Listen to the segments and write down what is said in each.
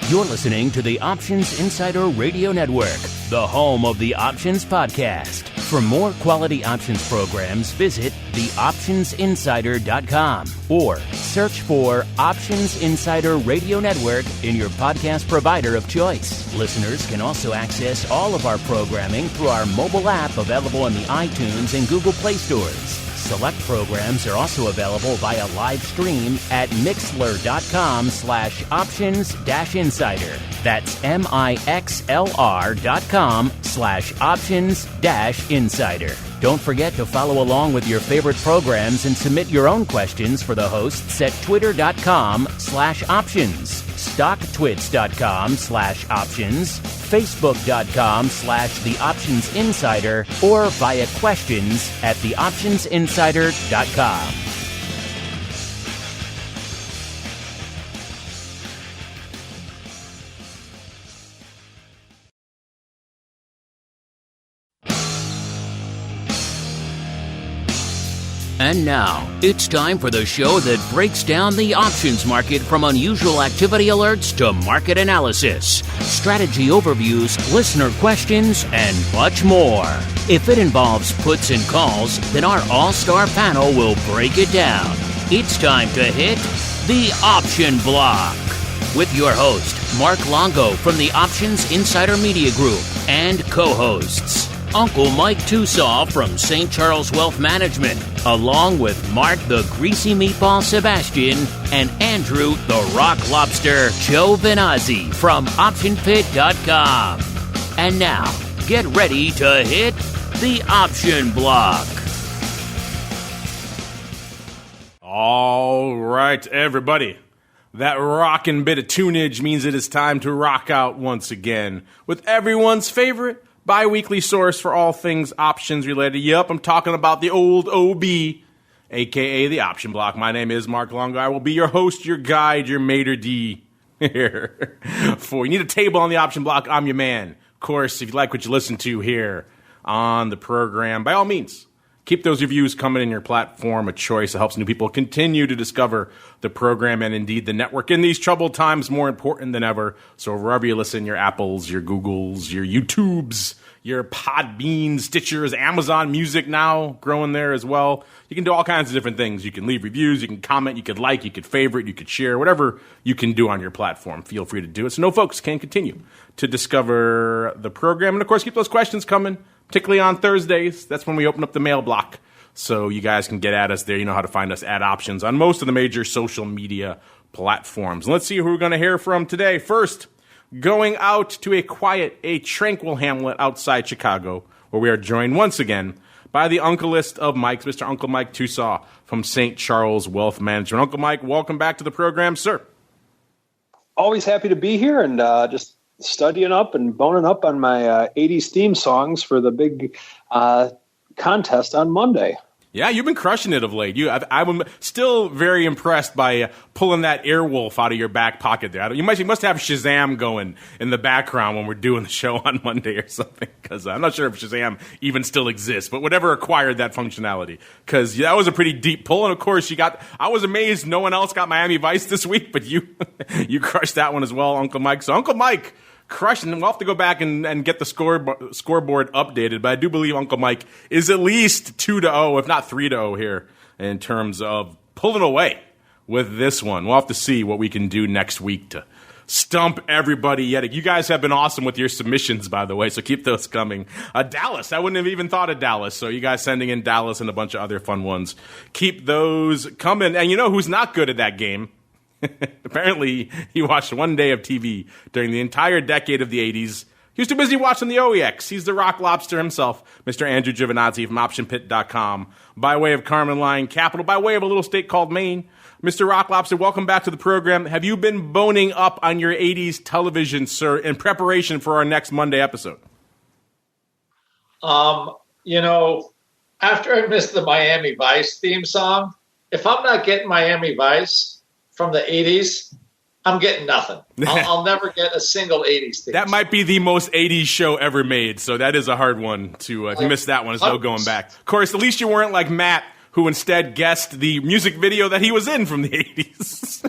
You're listening to the Options Insider Radio Network, the home of the Options Podcast. For more quality options programs, visit theoptionsinsider.com or search for Options Insider Radio Network in your podcast provider of choice. Listeners can also access all of our programming through our mobile app available in the iTunes and Google Play stores. Select programs are also available via live stream at mixlr.com/options-insider. That's mixlr.com/options-insider. Don't forget to follow along with your favorite programs and submit your own questions for the hosts at twitter.com/options, stocktwits.com/options, facebook.com/theoptionsinsider, or via questions at theoptionsinsider.com. And now, it's time for the show that breaks down the options market from unusual activity alerts to market analysis, strategy overviews, listener questions, and much more. If it involves puts and calls, then our all-star panel will break it down. It's time to hit the Option Block with your host, Mark Longo from the Options Insider Media Group, and co-hosts, Uncle Mike TOSAW from St. Charles Wealth Management, along with Mark the Greasy Meatball Sebastian and Andrew the Rock Lobster GIOVINAZZI from OptionPit.com. And now, get ready to hit the Option Block. All right, everybody. That rockin' bit of tunage means it is time to rock out once again with everyone's favorite bi-weekly source for all things options related. Yep, I'm talking about the old OB, a.k.a. the Option Block. My name is Mark Longo. I will be your host, your guide, your maitre d' here. For you need a table on the Option Block, I'm your man. Of course, if you like what you listen to here on the program, by all means, keep those reviews coming in your platform of choice. It helps new people continue to discover the program and indeed the network in these troubled times, more important than ever. So wherever you listen, your Apples, your Googles, your YouTubes, your Podbeans, Stitchers, Amazon Music now growing there as well. You can do all kinds of different things. You can leave reviews, you can comment, you could like, you could favorite, you could share, whatever you can do on your platform. Feel free to do it so no folks can continue to discover the program. And of course, keep those questions coming, particularly on Thursdays. That's when we open up the mail block. So you guys can get at us there. You know how to find us at Options on most of the major social media platforms. And let's see who we're going to hear from today. First, going out to a quiet, a tranquil hamlet outside Chicago, where we are joined once again by the uncleist of Mikes, Mr. Uncle Mike TOSAW from St. Charles Wealth Management. Uncle Mike, welcome back to the program, sir. Always happy to be here and just studying up and boning up on my 80s theme songs for the big contest on Monday. Yeah, you've been crushing it of late. I'm still very impressed by pulling that Airwolf out of your back pocket there. You must have Shazam going in the background when we're doing the show on Monday or something, because I'm not sure if Shazam even still exists, but whatever acquired that functionality, because that was a pretty deep pull. And of course, I was amazed no one else got Miami Vice this week, but you crushed that one as well, Uncle Mike. So Uncle Mike, crushing. We'll have to go back and get the scoreboard updated, but I do believe Uncle Mike is at least 2-0, if not 3-0 here in terms of pulling away with this one. We'll have to see what we can do next week to stump everybody yet. You guys have been awesome with your submissions, by the way, so keep those coming. Dallas, I wouldn't have even thought of Dallas, so you guys sending in Dallas and a bunch of other fun ones. Keep those coming. And you know who's not good at that game? Apparently, he watched one day of TV during the entire decade of the 80s. He was too busy watching the OEX. He's the Rock Lobster himself, Mr. Andrew GIOVINAZZI from OptionPit.com, by way of Carmen Line Capital, by way of a little state called Maine. Mr. Rock Lobster, welcome back to the program. Have you been boning up on your 80s television, sir, in preparation for our next Monday episode? After I missed the Miami Vice theme song, if I'm not getting Miami Vice from the 80s, I'm getting nothing. I'll never get a single 80s thing. That might be the most 80s show ever made, so that is a hard one to, if you missed that one, there's no going back. Of course, at least you weren't like Matt who instead guessed the music video that he was in from the 80s.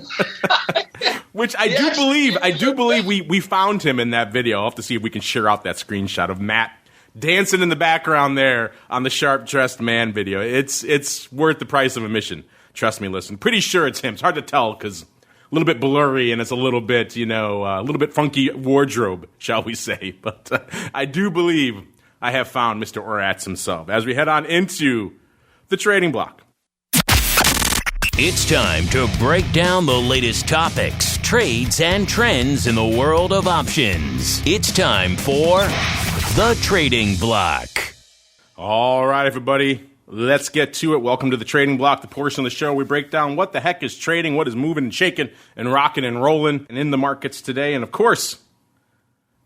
Which I do believe we found him in that video. I'll have to see if we can share out that screenshot of Matt dancing in the background there on the Sharp Dressed Man video. It's worth the price of admission. Trust me, listen. Pretty sure it's him. It's hard to tell because a little bit blurry and it's a little bit, a little bit funky wardrobe, shall we say. But I do believe I have found Mr. Oratz himself as we head on into the trading block. It's time to break down the latest topics, trades, and trends in the world of options. It's time for the trading block. All right, everybody, let's get to it. Welcome to the trading block, the portion of the show we break down what the heck is trading, what is moving and shaking and rocking and rolling and in the markets today. And of course,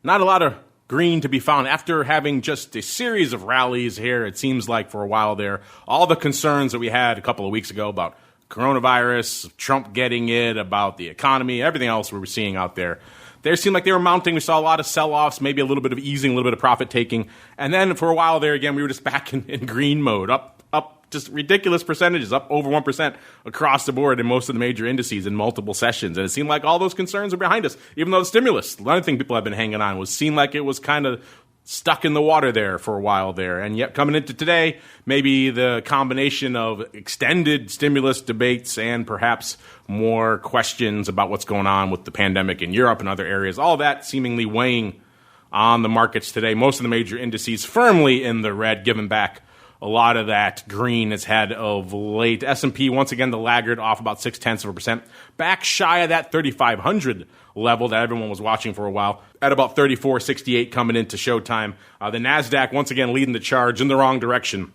not a lot of green to be found after having just a series of rallies here. It seems like for a while there, all the concerns that we had a couple of weeks ago about coronavirus, Trump getting it, about the economy, everything else we were seeing out there. They seemed like they were mounting. We saw a lot of sell-offs, maybe a little bit of easing, a little bit of profit-taking. And then for a while there, again, we were just back in green mode, up just ridiculous percentages, up over 1% across the board in most of the major indices in multiple sessions. And it seemed like all those concerns were behind us, even though the stimulus, another thing people have been hanging on, was seemed like it was kind of stuck in the water there for a while there. And yet coming into today, maybe the combination of extended stimulus debates and perhaps more questions about what's going on with the pandemic in Europe and other areas, all that seemingly weighing on the markets today. Most of the major indices firmly in the red, giving back a lot of that green has had of late. S&P, once again, the laggard, off about 0.6%. Back shy of that 3,500 level that everyone was watching for a while, at about 34.68 coming into showtime. The NASDAQ, once again, leading the charge in the wrong direction,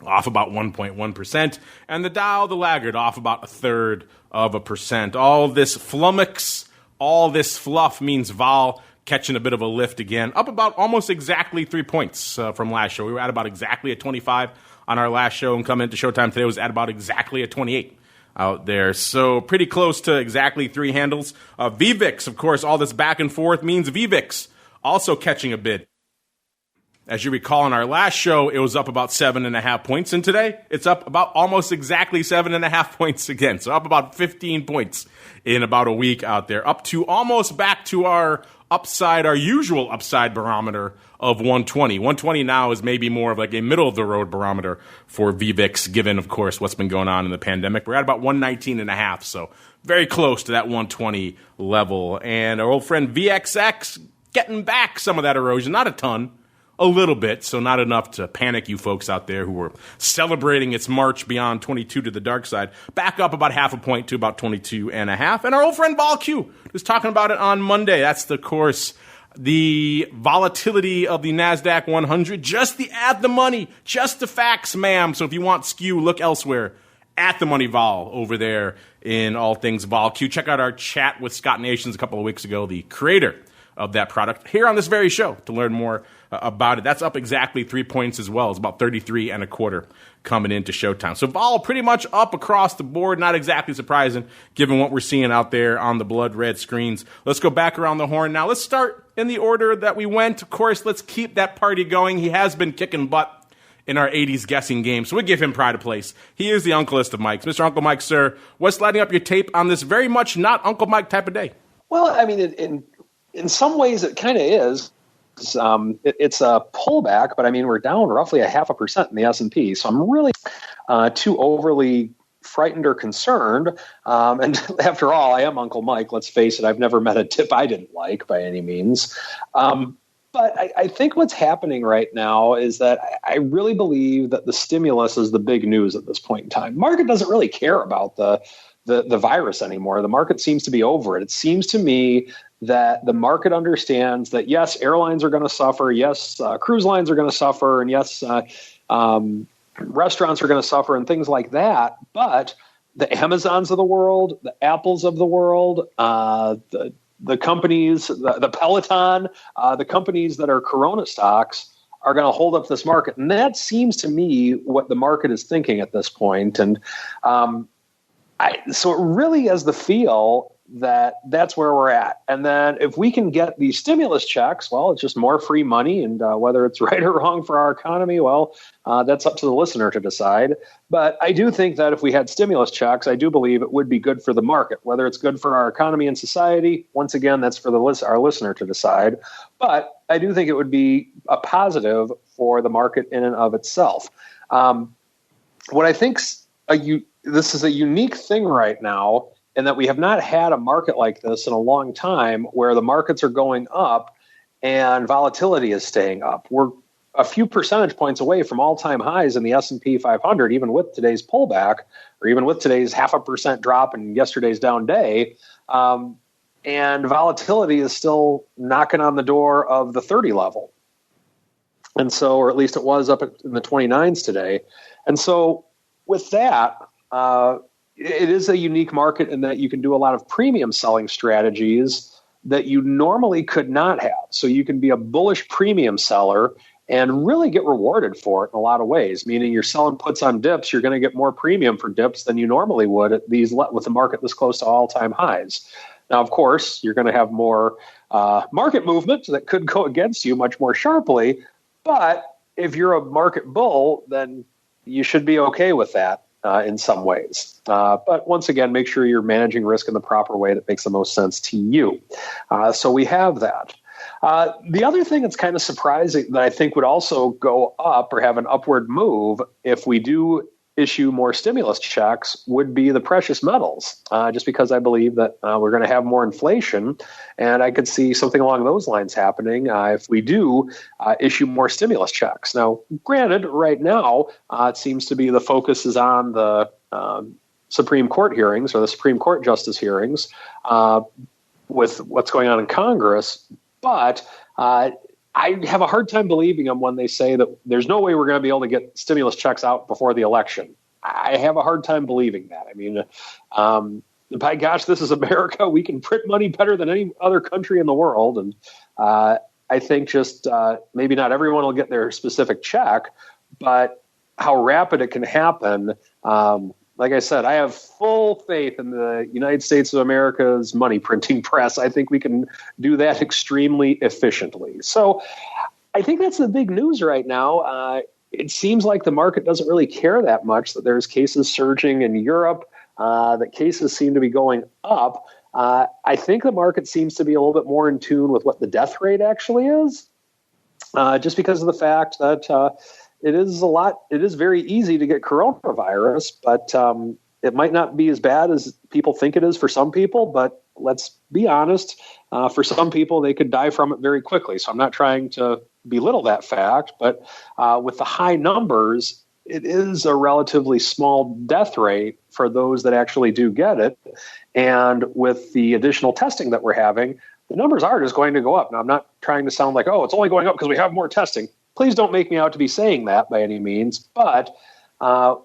off about 1.1%. And the Dow, the laggard, off about 0.33%. All this flummox, all this fluff means vol catching a bit of a lift again, up about almost exactly 3 points from last show. We were at about exactly at 25 on our last show, and coming into showtime today was at about exactly at 28 out there. So pretty close to exactly 3 handles. VVIX, of course, all this back and forth means VVIX also catching a bid. As you recall, in our last show, it was up about 7.5 points, and today it's up about almost exactly 7.5 points again. So up about 15 points in about a week out there, up to almost back to our usual upside barometer of 120. 120 now is maybe more of like a middle-of-the-road barometer for VVIX, given, of course, what's been going on in the pandemic. We're at about 119.5, so very close to that 120 level. And our old friend VXX getting back some of that erosion, not a ton, a little bit, so not enough to panic you folks out there who were celebrating its march beyond 22 to the dark side. Back up about 0.5 point to about 22.5. And our old friend VOLQ was talking about it on Monday. That's, of course, the volatility of the NASDAQ 100. Just the at the money, just the facts, ma'am. So if you want skew, look elsewhere. At the money vol over there in all things VOLQ. Check out our chat with Scott Nations a couple of weeks ago, the creator of that product, here on this very show to learn more about it. That's up exactly 3 points as well. It's about 33.25 coming into showtime. So vol pretty much up across the board. Not exactly surprising given what we're seeing out there on the blood red screens. Let's go back around the horn now. Let's start in the order that we went. Of course, let's keep that party going. He has been kicking butt in our 80s guessing game, so we give him pride of place. He is the Uncleist of Mikes. Mr. Uncle Mike, sir, what's lighting up your tape on this very much not Uncle Mike type of day? Well, I mean, in some ways it kind of is. It's a pullback, but I mean, we're down roughly 0.5% in the S&P. So I'm really too overly frightened or concerned. And after all, I am Uncle Mike. Let's face it. I've never met a tip I didn't like by any means. But I think what's happening right now is that I really believe that the stimulus is the big news at this point in time. Market doesn't really care about the virus anymore. The market seems to be over it. It seems to me that the market understands that, yes, airlines are going to suffer. Yes, cruise lines are going to suffer. And yes, restaurants are going to suffer and things like that. But the Amazons of the world, the Apples of the world, the companies, the Peloton, the companies that are Corona stocks are going to hold up this market. And that seems to me what the market is thinking at this point. And so it really has the feel that's where we're at. And then if we can get these stimulus checks, well, it's just more free money. And whether it's right or wrong for our economy, well, that's up to the listener to decide. But I do think that if we had stimulus checks, I do believe it would be good for the market. Whether it's good for our economy and society, once again, that's for our listener to decide. But I do think it would be a positive for the market in and of itself. What I think this is a unique thing right now, and that we have not had a market like this in a long time where the markets are going up and volatility is staying up. We're a few percentage points away from all-time highs in the S&P 500, even with today's pullback, or even with today's 0.5% drop and yesterday's down day. And volatility is still knocking on the door of the 30 level. And so, or at least it was up in the 29s today. And so with that, it is a unique market in that you can do a lot of premium selling strategies that you normally could not have. So you can be a bullish premium seller and really get rewarded for it in a lot of ways, meaning you're selling puts on dips, you're going to get more premium for dips than you normally would at these with the market this close to all-time highs. Now, of course, you're going to have more market movement that could go against you much more sharply. But if you're a market bull, then you should be okay with that. In some ways. But once again, make sure you're managing risk in the proper way that makes the most sense to you. So we have that. The other thing that's kind of surprising that I think would also go up or have an upward move if we do issue more stimulus checks would be the precious metals, just because I believe that we're going to have more inflation. And I could see something along those lines happening if we do issue more stimulus checks. Now, granted, right now, it seems to be the focus is on the Supreme Court hearings or the Supreme Court justice hearings with what's going on in Congress. But I have a hard time believing them when they say that there's no way we're going to be able to get stimulus checks out before the election. I have a hard time believing that. I mean, by gosh, this is America. We can print money better than any other country in the world. And I think just maybe not everyone will get their specific check, but how rapid it can happen. Like I said, I have full faith in the United States of America's money printing press. I think we can do that extremely efficiently. So I think that's the big news right now. It seems like the market doesn't really care that much that there's cases surging in Europe, that cases seem to be going up. I think the market seems to be a little bit more in tune with what the death rate actually is, just because of the fact that it is very easy to get coronavirus, but it might not be as bad as people think it is for some people. But let's be honest, for some people, they could die from it very quickly. So I'm not trying to belittle that fact, but with the high numbers, it is a relatively small death rate for those that actually do get it. And with the additional testing that we're having, the numbers are just going to go up. Now, I'm not trying to sound like, oh, it's only going up because we have more testing. Please don't make me out to be saying that by any means. But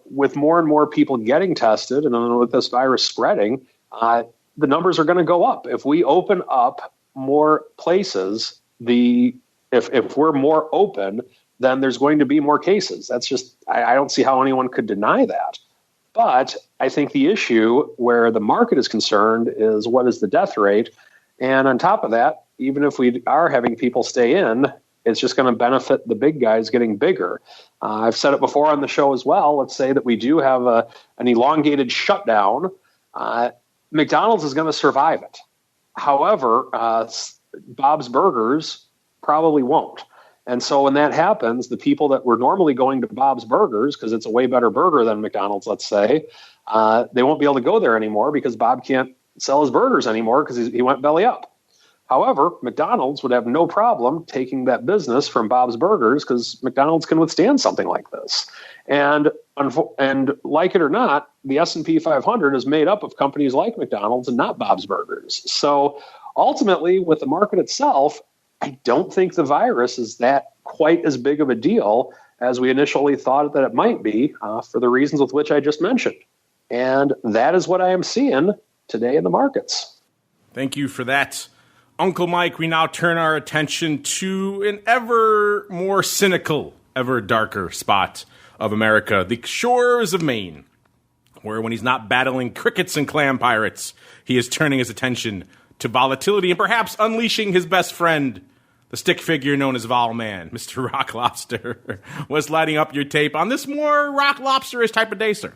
with more and more people getting tested and then with this virus spreading, the numbers are going to go up. If we open up more places, if we're more open, then there's going to be more cases. That's just, I don't see how anyone could deny that. But I think the issue where the market is concerned is what is the death rate? And on top of that, even if we are having people stay in, it's just going to benefit the big guys getting bigger. I've said it before on the show as well. Let's say that we do have an elongated shutdown. McDonald's is going to survive it. However, Bob's Burgers probably won't. And so when that happens, the people that were normally going to Bob's Burgers, because it's a way better burger than McDonald's, let's say, they won't be able to go there anymore because Bob can't sell his burgers anymore because he went belly up. However, McDonald's would have no problem taking that business from Bob's Burgers because McDonald's can withstand something like this. And like it or not, the S&P 500 is made up of companies like McDonald's and not Bob's Burgers. So ultimately, with the market itself, I don't think the virus is that quite as big of a deal as we initially thought that it might be for the reasons with which I just mentioned. And that is what I am seeing today in the markets. Thank you for that, Uncle Mike. We now turn our attention to an ever more cynical, ever darker spot of America, the shores of Maine. where when he's not battling crickets and clam pirates, he is turning his attention to volatility and perhaps unleashing his best friend, the stick figure known as Vol Man. Mr. Rock Lobster was lighting up your tape on this more Rock Lobster-ish type of day, sir.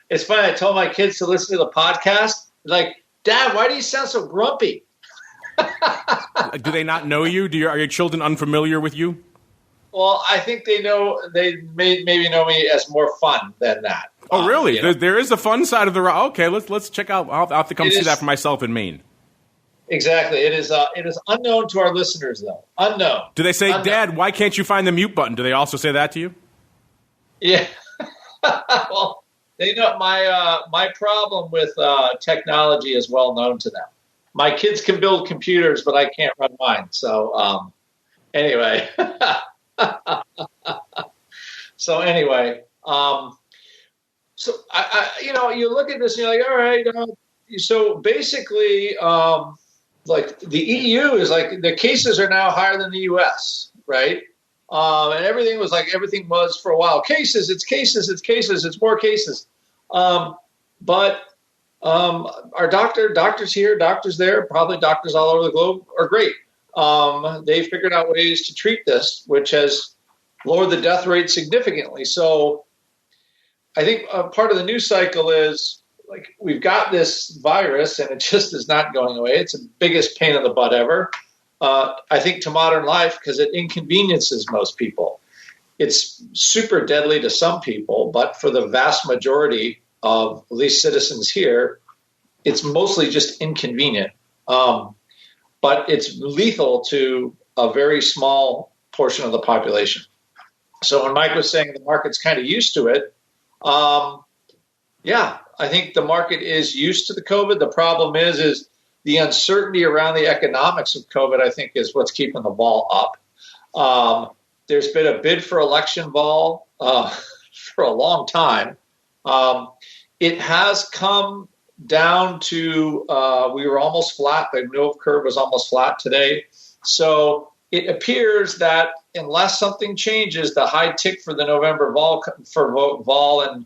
It's funny. I told my kids to listen to the podcast. Like, Dad, why do you sound so grumpy? Do they not know you? Are your children unfamiliar with you? Well, I think they know. They maybe know me as more fun than that. Oh, really? There is a fun side of the rock. Okay, let's check out. I'll have to come see that for myself in Maine. Exactly. It is unknown to our listeners, though. Unknown. Do they say, Dad, why can't you find the mute button? Do they also say that to you? Yeah. Well, they know my problem with technology is well known to them. My kids can build computers, but I can't run mine. So anyway. So you look at this and you're like, all right. So basically, like the EU is like the cases are now higher than the US, right? And everything was for a while. It's more cases. But our doctors here, doctors there, probably doctors all over the globe are great. They figured out ways to treat this, which has lowered the death rate significantly. So I think part of the news cycle is like we've got this virus and it just is not going away. It's the biggest pain in the butt ever. I think to modern life because it inconveniences most people. It's super deadly to some people, but for the vast majority of at least citizens here, it's mostly just inconvenient. But it's lethal to a very small portion of the population. So when Mike was saying the market's kind of used to it, I think the market is used to the COVID. The problem is the uncertainty around the economics of COVID, I think, is what's keeping the vol up. There's been a bid for election vol for a long time. It has come down to we were almost flat. The yield curve was almost flat today. So it appears that unless something changes, the high tick for the November vol and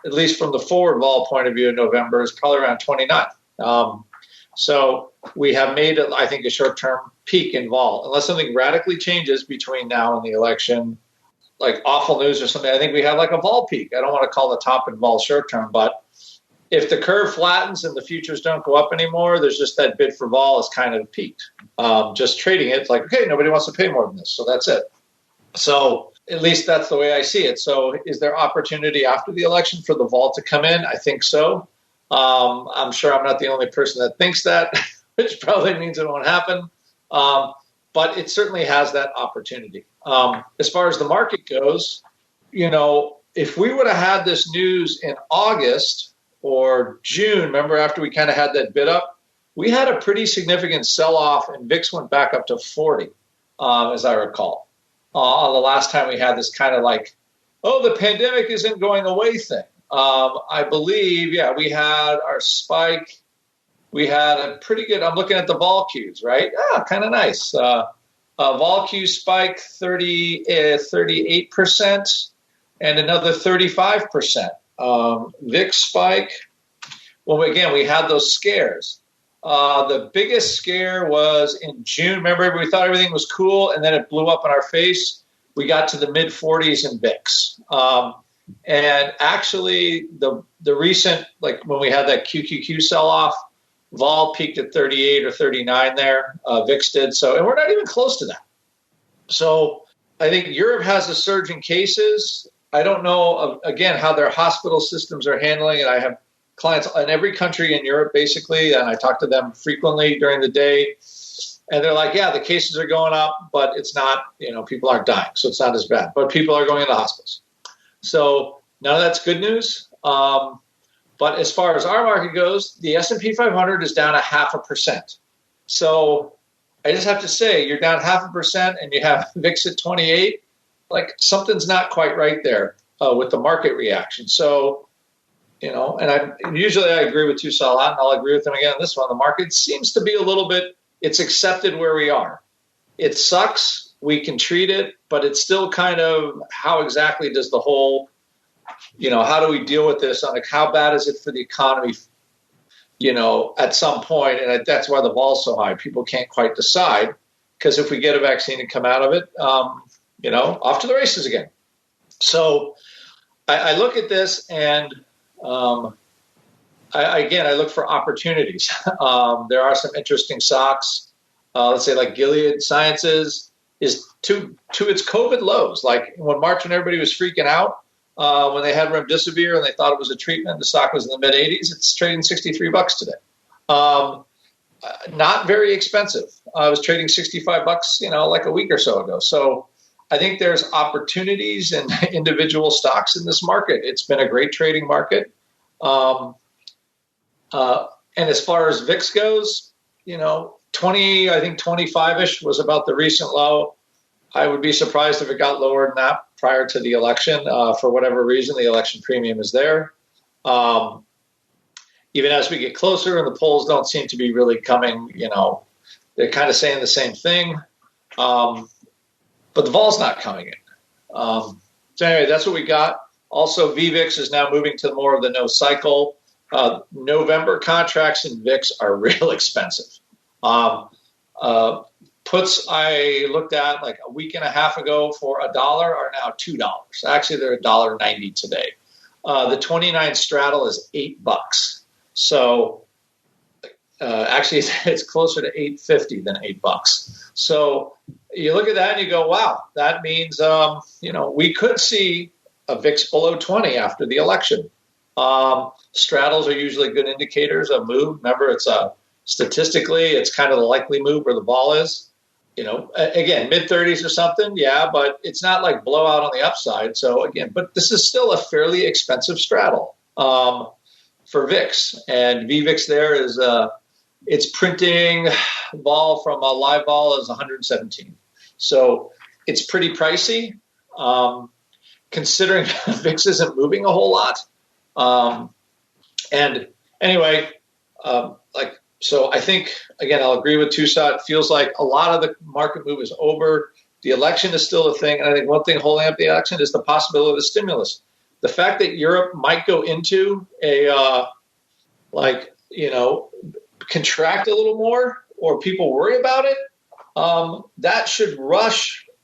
at least from the forward vol point of view in November is probably around 29. So we have made, I think, a short-term peak in vol. Unless something radically changes between now and the election, like awful news or something, I think we have like a vol peak. I don't want to call the top in vol short-term, but if the curve flattens and the futures don't go up anymore, there's just that bid for vol is kind of peaked. Just trading it, it's like, okay, nobody wants to pay more than this, so that's it. So at least that's the way I see it. So is there opportunity after the election for the vol to come in? I think so. I'm sure I'm not the only person that thinks that, which probably means it won't happen. But it certainly has that opportunity. As far as the market goes, if we would have had this news in August or June, remember after we kind of had that bid up, we had a pretty significant sell-off and VIX went back up to 40, as I recall. On the last time we had this kind of like, oh, the pandemic isn't going away thing. I believe, we had our spike. We had a pretty good, I'm looking at the VOLQs, right? Kind of nice. VOLQ spike 38% and another 35%. VIX spike, well, again, we had those scares. The biggest scare was in June. Remember, we thought everything was cool, and then it blew up in our face. We got to the mid-40s in VIX. And actually, the recent, like when we had that QQQ sell-off, vol peaked at 38 or 39 there. VIX did so, and we're not even close to that. So I think Europe has a surge in cases. I don't know, again, how their hospital systems are handling it. I have clients in every country in Europe, basically, and I talk to them frequently during the day. And they're like, the cases are going up, but it's not, people aren't dying, so it's not as bad. But people are going into hospitals. So none of that's good news. But as far as our market goes, the S&P 500 is down 0.5%. So I just have to say, you're down 0.5% and you have VIX at 28. Like something's not quite right there with the market reaction. So, and I agree with TOSAW a lot, and I'll agree with them again on this one. The market seems to be a little bit, it's accepted where we are. It sucks. We can treat it, but it's still kind of how exactly does the whole how do we deal with this? Like, how bad is it for the economy, at some point? And that's why the vol's so high. People can't quite decide, because if we get a vaccine and come out of it, off to the races again. So I look at this and I look for opportunities. There are some interesting stocks. Let's say like Gilead Sciences is to its COVID lows. Like when everybody was freaking out, when they had remdesivir and they thought it was a treatment, the stock was in the mid 80s. It's trading $63 today. Not very expensive. I was trading $65, like a week or so ago. So I think there's opportunities in individual stocks in this market. It's been a great trading market. And as far as VIX goes, 20, I think 25-ish was about the recent low. I would be surprised if it got lower than that prior to the election. For whatever reason, the election premium is there. Even as we get closer and the polls don't seem to be really coming, they're kind of saying the same thing. But the vol's not coming in. So anyway, that's what we got. Also, VVIX is now moving to more of the no cycle. November contracts in VIX are real expensive. Puts I looked at like a week and a half ago for $1 are now $2. Actually, they're $1.90 today. The 29 straddle is $8. So actually, it's closer to $8.50 than $8. So you look at that and you go, wow, that means we could see a VIX below 20 after the election. Straddles are usually good indicators of move. Remember, it's statistically, it's kind of the likely move where the ball is. Again, mid-30s or something, yeah, but it's not like blowout on the upside. So again, but this is still a fairly expensive straddle for VIX, and VVIX there is it's printing vol from a live vol is 117. So it's pretty pricey, considering VIX isn't moving a whole lot. And anyway, so I think, again, I'll agree with TOSAW. It feels like a lot of the market move is over. The election is still a thing. And I think one thing holding up the election is the possibility of the stimulus. The fact that Europe might go into a, contract a little more, or people worry about it,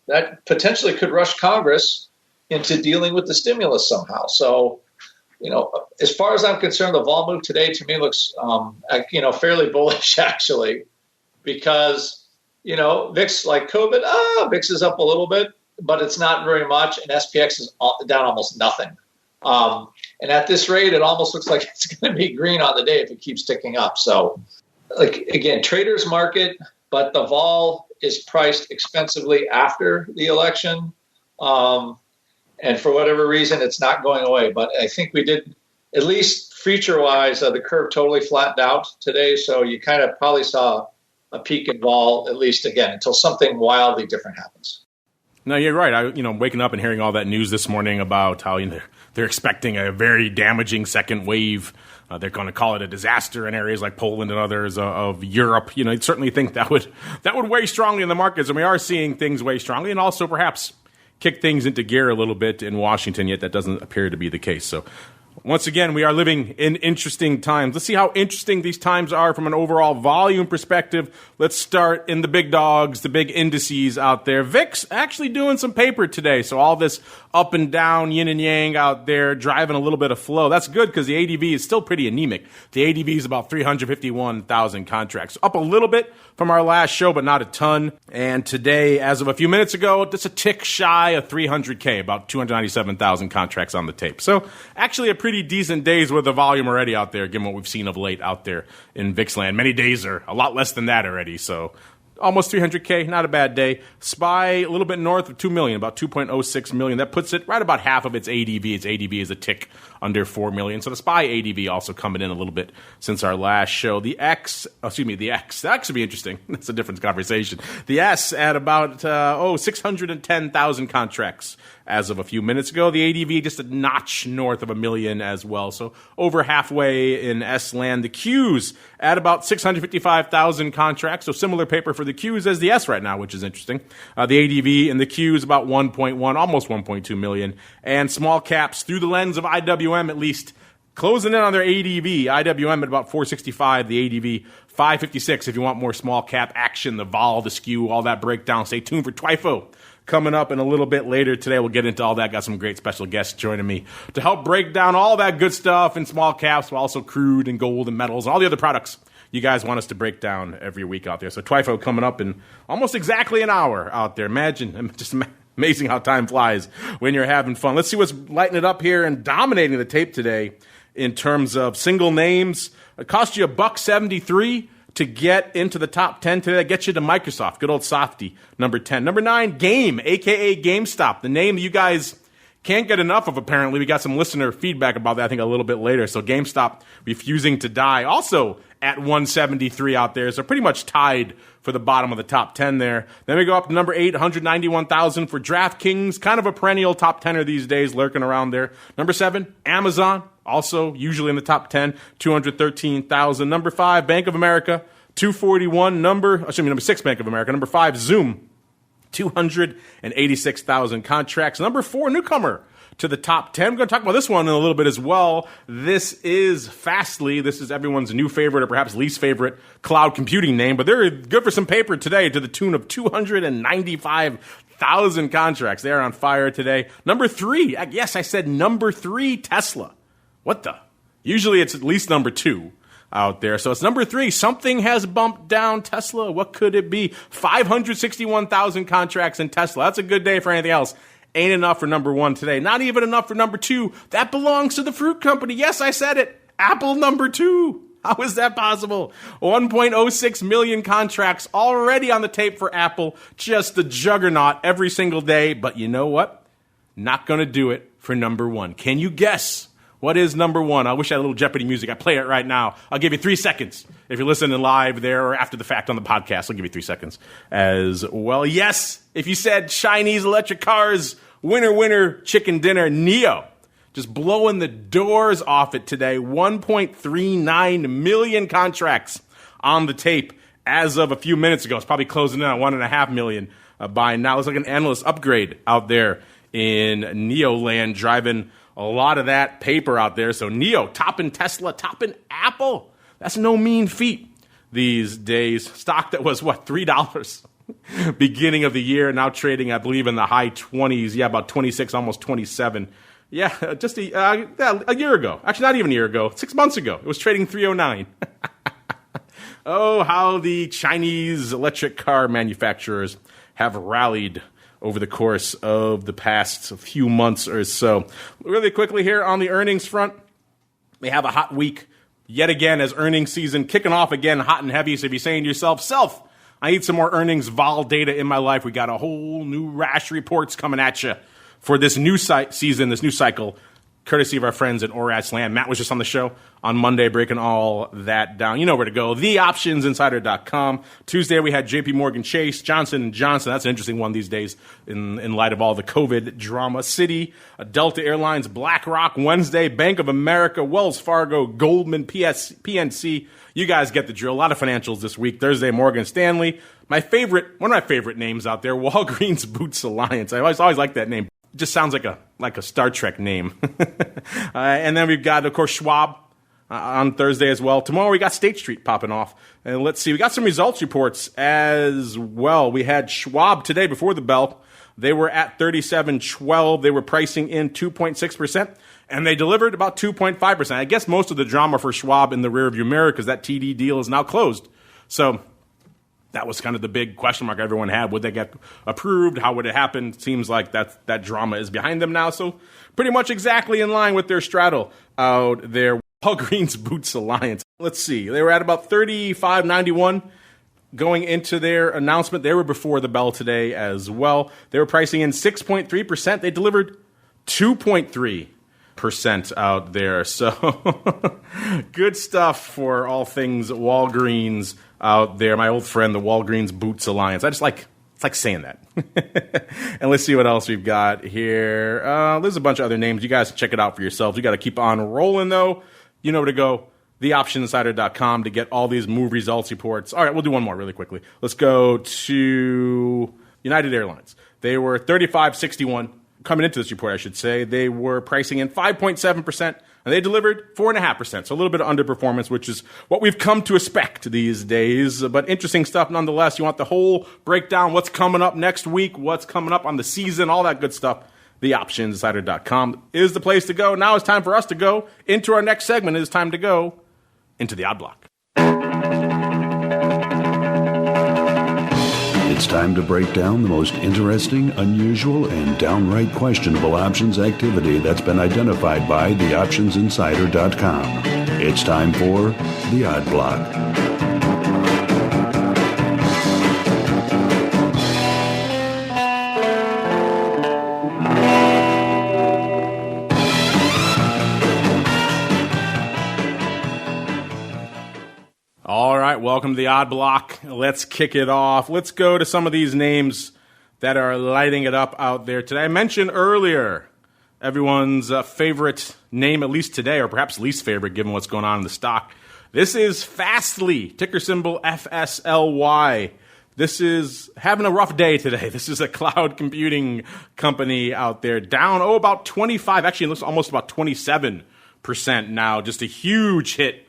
that potentially could rush Congress into dealing with the stimulus somehow. So, as far as I'm concerned, the vol move today to me looks, fairly bullish actually, because, VIX like COVID, VIX is up a little bit, but it's not very much, and SPX is down almost nothing. And at this rate, it almost looks like it's going to be green on the day if it keeps ticking up. So, again, traders market, but the vol is priced expensively after the election. And for whatever reason, it's not going away. But I think we did, at least feature-wise, the curve totally flattened out today. So you kind of probably saw a peak in vol, at least again, until something wildly different happens. No, you're right. Waking up and hearing all that news this morning about how they're expecting a very damaging second wave. They're going to call it a disaster in areas like Poland and others of Europe. You'd certainly think that would weigh strongly in the markets, and we are seeing things weigh strongly, and also perhaps kick things into gear a little bit in Washington, yet that doesn't appear to be the case. So once again, we are living in interesting times. Let's see how interesting these times are from an overall volume perspective. Let's start in the big dogs, the big indices out there. VIX actually doing some paper today. So all this up and down, yin and yang out there, driving a little bit of flow. That's good because the ADV is still pretty anemic. The ADV is about 351,000 contracts. Up a little bit from our last show, but not a ton. And today, as of a few minutes ago, just a tick shy of 300K, about 297,000 contracts on the tape. So actually a pretty decent day's worth of volume already out there, given what we've seen of late out there in VIX land. Many days are a lot less than that already. So almost 300K, not a bad day. SPY a little bit north of 2 million, about 2.06 million. That puts it right about half of its ADV. Its ADV is a tick under 4 million. So the SPY ADV also coming in a little bit since our last show. The X would be interesting. That's a different conversation. The S at about 610,000 contracts as of a few minutes ago. The ADV just a notch north of 1 million as well. So over halfway in S-land. The Qs at about 655,000 contracts. So similar paper for the Qs as the S right now, which is interesting. The ADV in the Qs about 1.1, almost 1.2 million. And small caps through the lens of IWM at least closing in on their ADV. IWM at about 465, the ADV 556 if you want more small cap action, the vol, the skew, all that breakdown. Stay tuned for TWIFO coming up in a little bit later today. We'll get into all that. Got some great special guests joining me to help break down all that good stuff in small caps, but also crude and gold and metals and all the other products you guys want us to break down every week out there. So TWIFO coming up in almost exactly an hour out there. Imagine, just amazing how time flies when you're having fun. Let's see what's lighting it up here and dominating the tape today in terms of single names. It cost you $1.73 to get into the top 10 today. That gets you to Microsoft. Good old softy, number 10. Number 9, Game, a.k.a. GameStop. The name that you guys can't get enough of, apparently. We got some listener feedback about that, I think, a little bit later. So GameStop refusing to die. Also at 173 out there. So pretty much tied for the bottom of the top 10 there. Then we go up to number 8, 191,000 for DraftKings. Kind of a perennial top 10er these days, lurking around there. Number 7, Amazon. Also, usually in the top 10, 213,000. Number 5, Bank of America, 241. Number 6, Bank of America. Number 5, Zoom, 286,000 contracts. Number 4, newcomer to the top 10. We're going to talk about this one in a little bit as well. This is FSLY. This is everyone's new favorite or perhaps least favorite cloud computing name, but they're good for some paper today to the tune of 295,000 contracts. They are on fire today. Number 3, yes, I said number 3, Tesla. What the? Usually it's at least number 2 out there. So it's number 3. Something has bumped down Tesla. What could it be? 561,000 contracts in Tesla. That's a good day for anything else. Ain't enough for number 1 today. Not even enough for number 2. That belongs to the fruit company. Yes, I said it. Apple number 2. How is that possible? 1.06 million contracts already on the tape for Apple. Just a juggernaut every single day. But you know what? Not going to do it for number 1. Can you guess? What is number 1? I wish I had a little Jeopardy music. I play it right now. I'll give you 3 seconds. If you're listening live there or after the fact on the podcast, I'll give you 3 seconds as well. Yes, if you said Chinese electric cars, winner, chicken dinner, NIO. Just blowing the doors off it today. 1.39 million contracts on the tape as of a few minutes ago. It's probably closing in on 1.5 million by now. Looks like an endless upgrade out there in NIO land, driving a lot of that paper out there. So NIO topping Tesla, topping Apple. That's no mean feat these days. Stock that was, $3 beginning of the year, now trading, I believe, in the high 20s. Yeah, about 26, almost 27. Yeah, just a year ago. Actually, not even a year ago. 6 months ago. It was trading 309. Oh, how the Chinese electric car manufacturers have rallied over the course of the past few months or so. Really quickly here on the earnings front, we have a hot week yet again as earnings season kicking off again hot and heavy. So if you're saying to yourself, I need some more earnings vol data in my life, we got a whole new rash of reports coming at you for this new season, this new cycle, courtesy of our friends at Orat's Land. Matt was just on the show on Monday breaking all that down. You know where to go, theoptionsinsider.com. Tuesday we had JP Morgan Chase, Johnson & Johnson. That's an interesting one these days in light of all the COVID drama. Citi, Delta Airlines, BlackRock. Wednesday, Bank of America, Wells Fargo, Goldman, PNC. You guys get the drill. A lot of financials this week. Thursday, Morgan Stanley. One of my favorite names out there, Walgreens Boots Alliance. I always like that name. It just sounds like a Star Trek name. And then we've got, of course, Schwab on Thursday as well. Tomorrow we got State Street popping off. And let's see, we got some results reports as well. We had Schwab today before the bell. They were at 37.12. They were pricing in 2.6%, and they delivered about 2.5%. I guess most of the drama for Schwab in the rearview mirror because that TD deal is now closed. So that was kind of the big question mark everyone had. Would they get approved? How would it happen? Seems like that drama is behind them now. So pretty much exactly in line with their straddle out there. Walgreens Boots Alliance. Let's see. They were at about 35.91 going into their announcement. They were before the bell today as well. They were pricing in 6.3%. They delivered 2.3% out there. So good stuff for all things Walgreens out there. My old friend, the Walgreens Boots Alliance. I just like It's like saying that. And let's see what else we've got here. There's a bunch of other names. You guys check it out for yourselves. You got to keep on rolling, though. You know where to go. TheOptionInsider.com to get all these move results reports. All right, we'll do one more really quickly. Let's go to United Airlines. They were 35.61 coming into this report, I should say. They were pricing in 5.7%, and they delivered 4.5%. So a little bit of underperformance, which is what we've come to expect these days. But interesting stuff nonetheless. You want the whole breakdown, what's coming up next week, what's coming up on the season, all that good stuff. TheOptionInsider.com is the place to go. Now it's time for us to go into our next segment. It is time to go into the odd block. It's time to break down the most interesting, unusual, and downright questionable options activity that's been identified by TheOptionsInsider.com. It's time for the odd block. All right, welcome to the Odd Block. Let's kick it off. Let's go to some of these names that are lighting it up out there today. I mentioned earlier everyone's favorite name, at least today, or perhaps least favorite given what's going on in the stock. This is FSLY, ticker symbol FSLY. This is having a rough day today. This is a cloud computing company out there, down, about 25, actually it looks almost about 27% now, just a huge hit.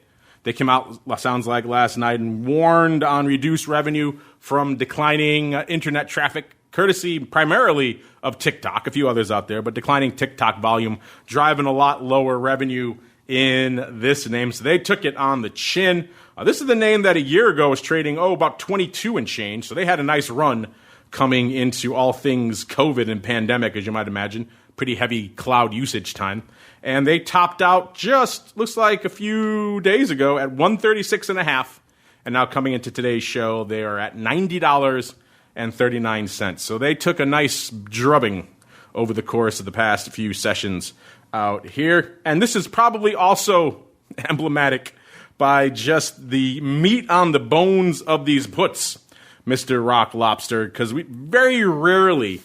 They came out, sounds like last night, and warned on reduced revenue from declining internet traffic, courtesy primarily of TikTok, a few others out there, but declining TikTok volume, driving a lot lower revenue in this name. So they took it on the chin. This is the name that a year ago was trading, about 22 and change. So they had a nice run coming into all things COVID and pandemic, as you might imagine. Pretty heavy cloud usage time. And they topped out just, looks like a few days ago, at $136.5. And now coming into today's show, they are at $90.39. So they took a nice drubbing over the course of the past few sessions out here. And this is probably also emblematic by just the meat on the bones of these puts, Mr. Rock Lobster, because we very rarely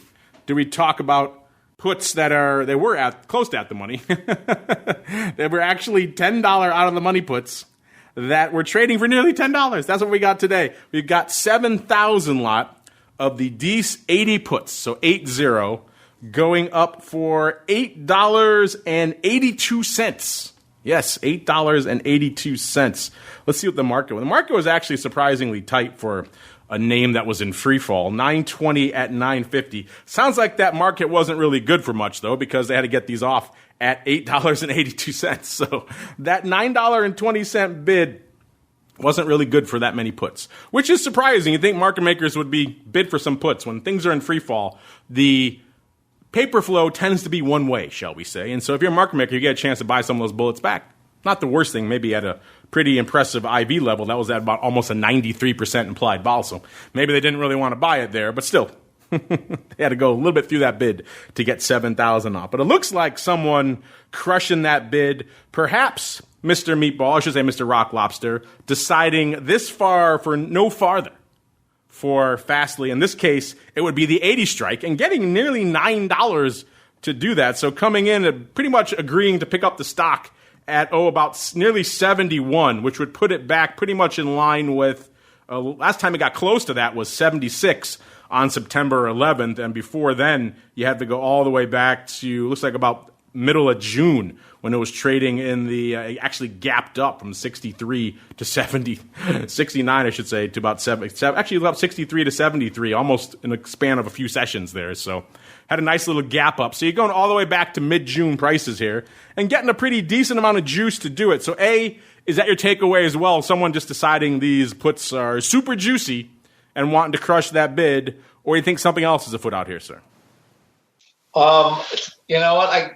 do we talk about puts that they were at close to at the money. They were actually $10 out of the money puts that were trading for nearly $10. That's what we got today. We've got 7,000 lot of the DICE 80 puts, so 80, going up for $8.82. Yes, $8.82. Let's see what the market was. The market was actually surprisingly tight for a name that was in free fall, 920 at 950. Sounds like that market wasn't really good for much, though, because they had to get these off at $8.82. So that $9.20 bid wasn't really good for that many puts, which is surprising. You think market makers would be bid for some puts. When things are in free fall, the paper flow tends to be one way, shall we say. And so if you're a market maker, you get a chance to buy some of those bullets back. Not the worst thing, maybe at a pretty impressive IV level. That was at about almost a 93% implied vol. So maybe they didn't really want to buy it there, but still, they had to go a little bit through that bid to get 7,000 off. But it looks like someone crushing that bid, perhaps Mr. Meatball, I should say Mr. Rock Lobster, deciding this far for no farther for FSLY. In this case, it would be the 80 strike and getting nearly $9 to do that. So coming in and pretty much agreeing to pick up the stock at, about nearly 71, which would put it back pretty much in line with, last time it got close to that was 76 on September 11th. And before then, you had to go all the way back to, looks like about middle of June when it was trading in the, actually gapped up from 63 to 69, I should say, to about 7, actually about 63 to 73, almost in a span of a few sessions there. So had a nice little gap up. So you're going all the way back to mid-June prices here and getting a pretty decent amount of juice to do it. So A, is that your takeaway as well? Someone just deciding these puts are super juicy and wanting to crush that bid, or you think something else is afoot out here, sir? You know what? I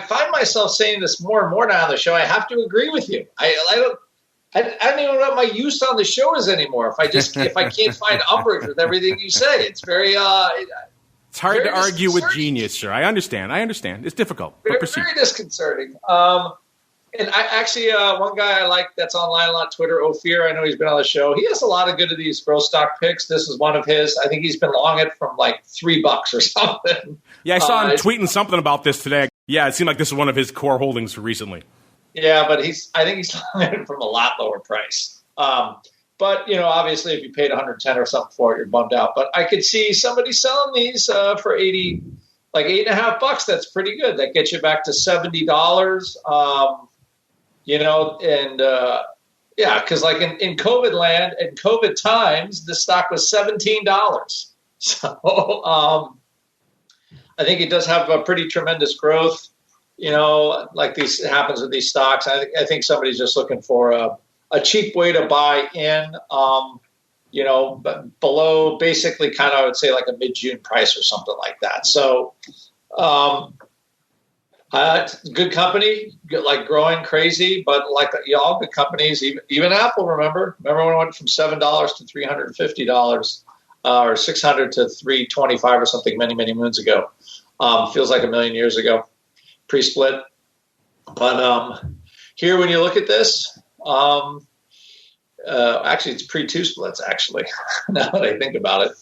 find myself saying this more and more now on the show. I have to agree with you. I don't even know what my use on the show is anymore. If I can't find umbrage with everything you say, it's very it's hard to argue with genius, sir. I understand. It's difficult. Very disconcerting. And I actually, one guy I like that's online a lot, Twitter, Ophir, I know he's been on the show. He has a lot of good of these growth stock picks. This is one of his. I think he's been long it from like $3 or something. Yeah, I saw him tweeting something about this today. Yeah, it seemed like this is one of his core holdings recently. Yeah, but I think he's long it from a lot lower price. But, obviously if you paid $110 or something for it, you're bummed out. But I could see somebody selling these for $8.50. That's pretty good. That gets you back to $70. Because like in COVID land and COVID times, the stock was $17. So I think it does have a pretty tremendous growth. Like these happens with these stocks. I think somebody's just looking for a cheap way to buy in. Below basically kind of, I would say like a mid-June price or something like that. So, good company, like growing crazy, but like all good companies, even Apple, remember when it went from $7 to $350 or $600 to $325 or something many, many moons ago. Feels like a million years ago, pre-split. But here, when you look at this, actually, it's pre-two splits, actually, now that I think about it.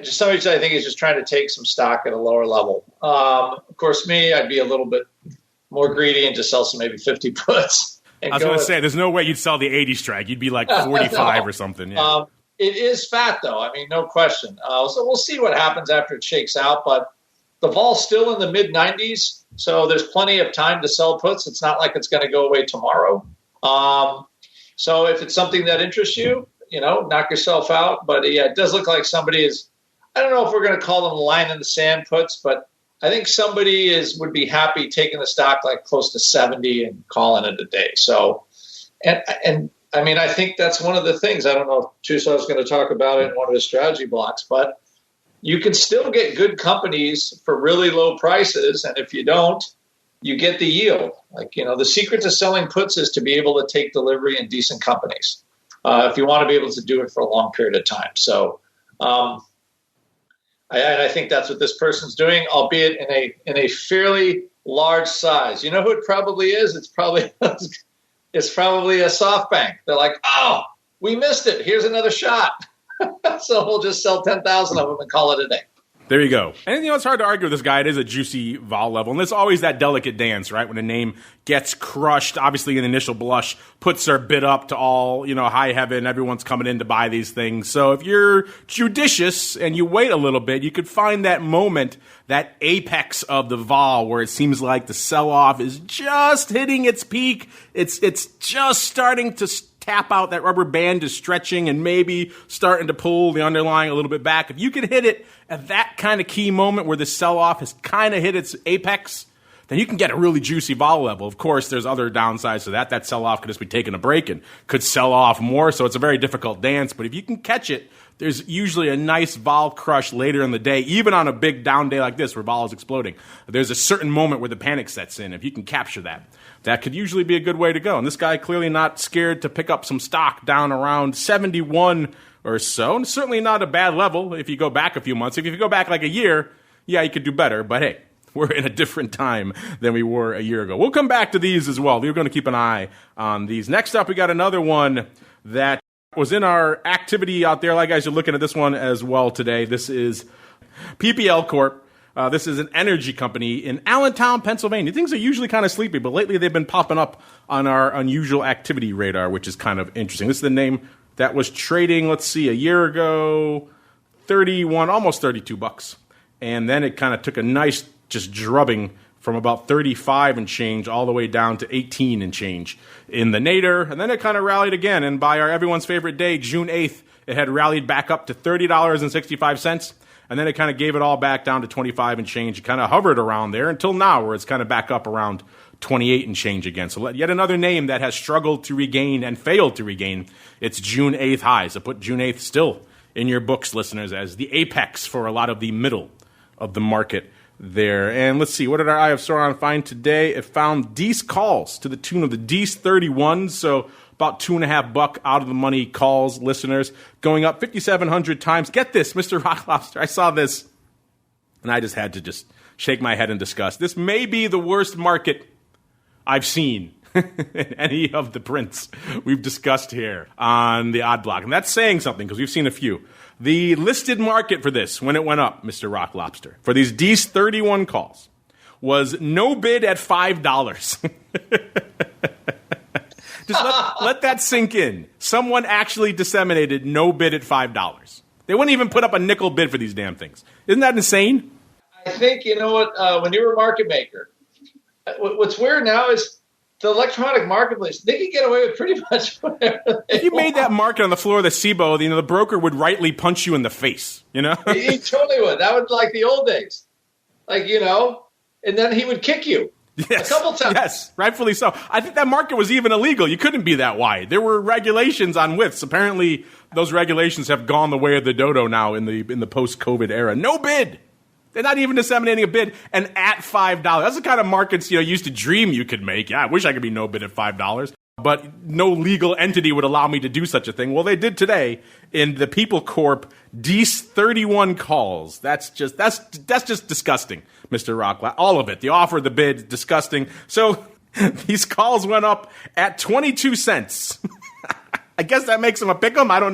Somebody I think is just trying to take some stock at a lower level. Of course, I'd be a little bit more greedy and just sell some maybe 50 puts. I was going to say, there's no way you'd sell the 80 strike. You'd be like 45 or something. Yeah. It is fat, though. I mean, no question. So we'll see what happens after it shakes out. But the vol's still in the mid-90s, so there's plenty of time to sell puts. It's not like it's going to go away tomorrow. So if it's something that interests you, knock yourself out. But yeah, it does look like somebody is, I don't know if we're going to call them line in the sand puts, but I think somebody would be happy taking the stock like close to 70 and calling it a day. So, and I mean, I think that's one of the things. I don't know if TOSAW is going to talk about it in one of his strategy blocks, but you can still get good companies for really low prices. And if you don't, you get the yield. Like, the secret to selling puts is to be able to take delivery in decent companies. If you want to be able to do it for a long period of time. So, I think that's what this person's doing, albeit in a fairly large size. You know who it probably is? It's probably a SoftBank. They're like, oh, we missed it. Here's another shot. So we'll just sell 10,000 of them and call it a day. There you go. And, it's hard to argue with this guy. It is a juicy vol level. And there's always that delicate dance, right? When a name gets crushed, obviously in the initial blush, puts are bid up to all, high heaven. Everyone's coming in to buy these things. So if you're judicious and you wait a little bit, you could find that moment, that apex of the vol where it seems like the sell-off is just hitting its peak. It's just starting to tap out. That rubber band is stretching and maybe starting to pull the underlying a little bit back. If you can hit it at that kind of key moment where the sell-off has kind of hit its apex, then you can get a really juicy vol level. Of course, there's other downsides to that. That sell-off could just be taking a break and could sell off more, so it's a very difficult dance. But if you can catch it, there's usually a nice vol crush later in the day, even on a big down day like this where vol is exploding. There's a certain moment where the panic sets in. If you can capture that, that could usually be a good way to go. And this guy clearly not scared to pick up some stock down around 71 or so. And certainly not a bad level if you go back a few months. If you go back like a year, yeah, you could do better. But hey, we're in a different time than we were a year ago. We'll come back to these as well. We're going to keep an eye on these. Next up, we got another one that was in our activity out there. Like, guys, you're looking at this one as well today. This is PPL Corp. This is an energy company in Allentown, Pennsylvania. Things are usually kind of sleepy, but lately they've been popping up on our unusual activity radar, which is kind of interesting. This is the name that was trading, let's see, a year ago, 31, almost $32. And then it kind of took a nice just drubbing from about 35 and change all the way down to 18 and change in the nadir. And then it kind of rallied again. And by our everyone's favorite day, June 8th, it had rallied back up to $30.65. And then it kind of gave it all back down to 25 and change. It kind of hovered around there until now, where it's kind of back up around 28 and change again. So yet another name that has struggled to regain and failed to regain its June 8th high. So put June 8th still in your books, listeners, as the apex for a lot of the middle of the market there. And let's see, what did our Eye of Sauron find today? It found Dees calls to the tune of the Dees 31. So about $2.50 out of the money calls, listeners, going up 5,700 times. Get this, Mr. Rock Lobster. I saw this, and I just had to just shake my head in disgust. This may be the worst market I've seen in any of the prints we've discussed here on the Odd Block. And that's saying something because we've seen a few. The listed market for this, when it went up, Mr. Rock Lobster, for these DS31 calls, was no bid at $5. Just let that sink in. Someone actually disseminated no bid at $5. They wouldn't even put up a nickel bid for these damn things. Isn't that insane? I think, you know what, when you're a market maker, what's weird now is the electronic marketplace, they can get away with pretty much whatever they If you want. made that market on the floor of the SIBO, the broker would rightly punch you in the face, He totally would. That would like the old days. And then he would kick you. Yes, a couple times. Yes, rightfully so. I think that market was even illegal. You couldn't be that wide. There were regulations on whiffs. Apparently, those regulations have gone the way of the dodo now in the post-COVID era. No bid. They're not even disseminating a bid, and at $5. That's the kind of markets you used to dream you could make. Yeah, I wish I could be no bid at $5, but no legal entity would allow me to do such a thing. Well, they did today in the People Corp DS31 calls. That's just disgusting, Mr. Rock. All of it. The offer, the bid, disgusting. So these calls went up at 22 cents. I guess that makes them a pick'em. I don't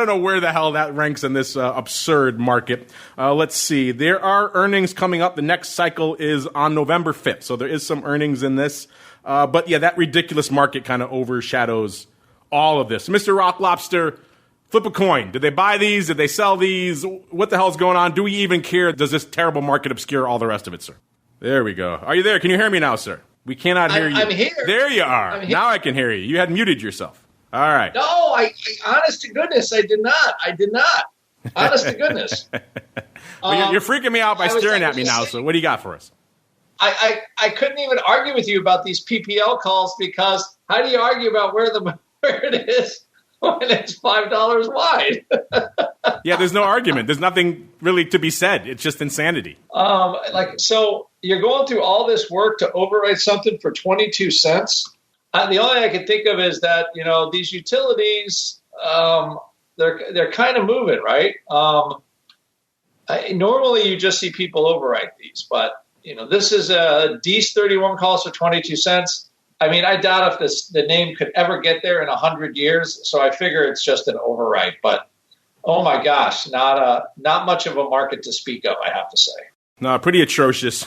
know where the hell that ranks in this absurd market. Let's see. There are earnings coming up. The next cycle is on November 5th, so there is some earnings in this. But yeah, that ridiculous market kind of overshadows all of this. Mr. Rock Lobster, flip a coin. Did they buy these? Did they sell these? What the hell's going on? Do we even care? Does this terrible market obscure all the rest of it, sir? There we go. Are you there? Can you hear me now, sir? We cannot hear you. I'm here. There you are. I'm here. Now I can hear you. You had muted yourself. All right. No, I honest to goodness, I did not. Honest to goodness. Well, you're freaking me out by staring at me now, so what do you got for us? I couldn't even argue with you about these PPL calls because how do you argue about where it is when it's $5 wide? Yeah, there's no argument. There's nothing really to be said. It's just insanity. So you're going through all this work to overwrite something for 22 cents. The only thing I can think of is that, these utilities, they're kind of moving, right? Normally you just see people overwrite these, but, this is a DS31 calls for 22 cents. I mean, I doubt if the name could ever get there in 100 years, so I figure it's just an overwrite. But, oh my gosh, not much of a market to speak of, I have to say. No, pretty atrocious.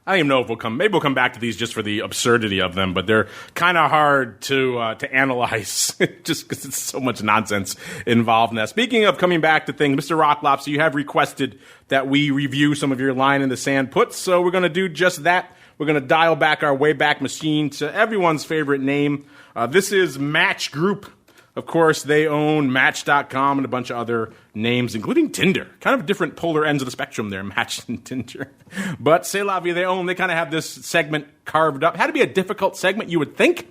I don't even know if maybe we'll come back to these just for the absurdity of them, but they're kind of hard to analyze just because it's so much nonsense involved in that. Speaking of coming back to things, Mr. Rock Lobster, you have requested that we review some of your line in the sand puts, so we're going to do just that. We're going to dial back our Wayback Machine to everyone's favorite name. This is Match Group. Of course, they own Match.com and a bunch of other names, including Tinder. Kind of different polar ends of the spectrum there, Match and Tinder. But c'est la vie, they kind of have this segment carved up. Had to be a difficult segment, you would think,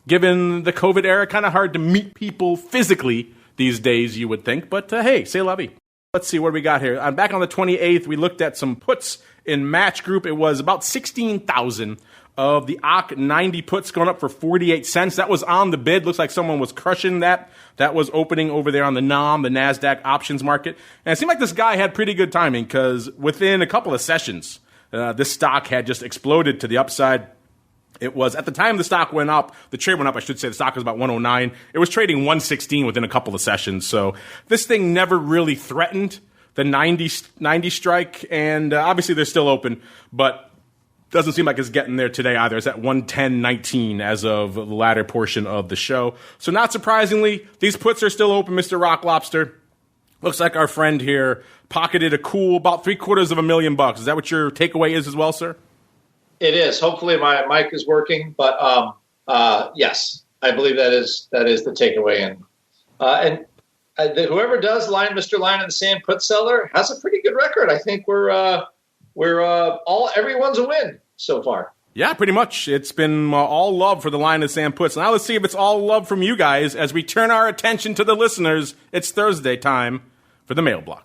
given the COVID era. Kind of hard to meet people physically these days, you would think. But hey, c'est la vie. Let's see what we got here. Back on the 28th, we looked at some puts in Match Group. It was about 16,000 of the OC 90 puts going up for 48 cents. That was on the bid. Looks like someone was crushing that. That was opening over there on the NOM, the NASDAQ options market. And it seemed like this guy had pretty good timing because within a couple of sessions, this stock had just exploded to the upside. It was, at the time the stock went up, the trade went up, I should say, the stock was about 109. It was trading 116 within a couple of sessions. So this thing never really threatened the 90 strike. And obviously they're still open, but doesn't seem like it's getting there today either. It's at 110.19 as of the latter portion of the show. So not surprisingly, these puts are still open, Mr. Rock Lobster. Looks like our friend here pocketed a cool about $750,000. Is that what your takeaway is as well, sir? It is. Hopefully my mic is working, but yes, I believe that is the takeaway. And whoever does Mr. Line in the Sand put seller has a pretty good record. I think everyone's a win so far. Yeah, pretty much. It's been all love for the Line in the Sand puts. Now let's see if it's all love from you guys as we turn our attention to the listeners. It's Thursday time for the mail block.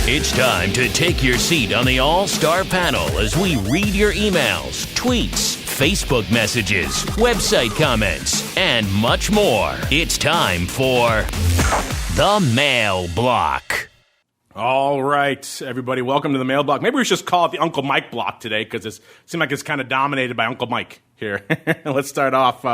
It's time to take your seat on the All-Star panel as we read your emails, tweets, Facebook messages, website comments, and much more. It's time for the mail block. All right, everybody, welcome to the mail block. Maybe we should just call it the Uncle Mike block today because it seems like it's kind of dominated by Uncle Mike here. Let's start off.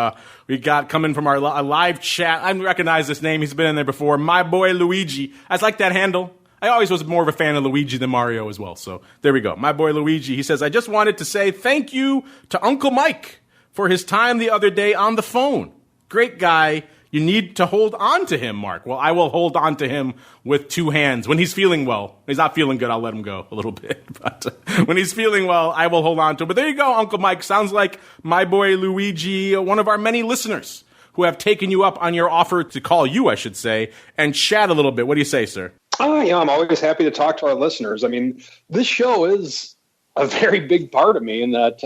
We got coming from our live chat. I recognize this name. He's been in there before. My boy Luigi. I like that handle. I always was more of a fan of Luigi than Mario as well. So there we go. My boy Luigi. He says, I just wanted to say thank you to Uncle Mike for his time the other day on the phone. Great guy. You need to hold on to him, Mark. Well, I will hold on to him with two hands. When he's feeling well. He's not feeling good, I'll let him go a little bit. But when he's feeling well, I will hold on to him. But there you go, Uncle Mike. Sounds like my boy Luigi, one of our many listeners who have taken you up on your offer to call you, I should say, and chat a little bit. What do you say, sir? I'm always happy to talk to our listeners. I mean, this show is a very big part of me in that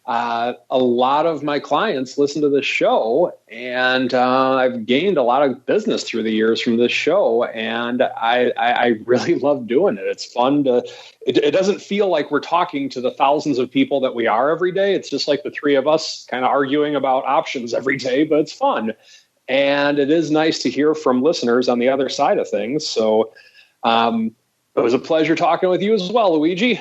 a lot of my clients listen to this show, and I've gained a lot of business through the years from this show, and I really love doing it. It's fun to. It doesn't feel like we're talking to the thousands of people that we are every day. It's just like the three of us kind of arguing about options every day, but it's fun, and it is nice to hear from listeners on the other side of things. So it was a pleasure talking with you as well, Luigi.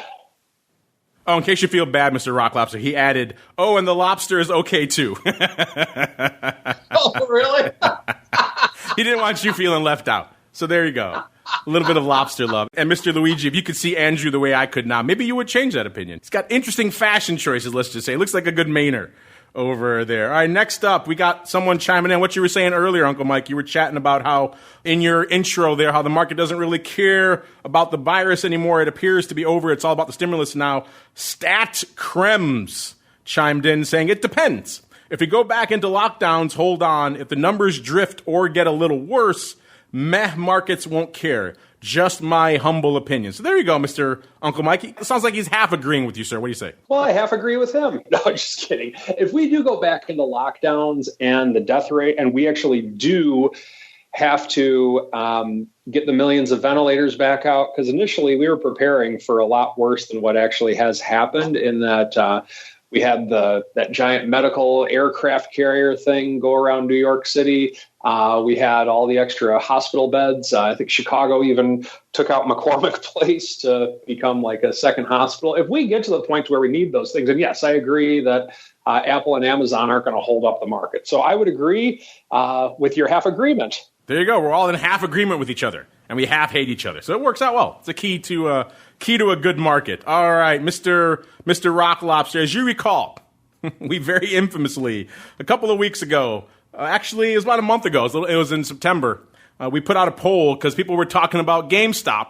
Oh, in case you feel bad, Mr. Rock Lobster, he added, oh, and the lobster is okay, too. Oh, really? He didn't want you feeling left out. So there you go. A little bit of lobster love. And Mr. Luigi, if you could see Andrew the way I could now, maybe you would change that opinion. He's got interesting fashion choices, let's just say. Looks like a good Mainer over there. All right, next up, we got someone chiming in. What you were saying earlier, Uncle Mike, you were chatting about how, in your intro there, how the market doesn't really care about the virus anymore. It appears to be over. It's all about the stimulus now. Stat Krems chimed in saying, it depends. If we go back into lockdowns, hold on. If the numbers drift or get a little worse, markets won't care. Just my humble opinion. So there you go, Mr. Uncle Mike. It sounds like he's half agreeing with you, sir. What do you say? Well, I half agree with him. No, just kidding. If we do go back into lockdowns and the death rate, and we actually do have to get the millions of ventilators back out, because initially we were preparing for a lot worse than what actually has happened in that we had that giant medical aircraft carrier thing go around New York City. We had all the extra hospital beds. I think Chicago even took out McCormick Place to become like a second hospital. If we get to the point where we need those things, and yes, I agree that Apple and Amazon aren't going to hold up the market. So I would agree with your half agreement. There you go. We're all in half agreement with each other, and we half hate each other. So it works out well. It's a key to a good market. All right, Mr. Rock Lobster, as you recall, we very infamously, a couple of weeks ago, actually, it was about a month ago. It was in September. We put out a poll because people were talking about GameStop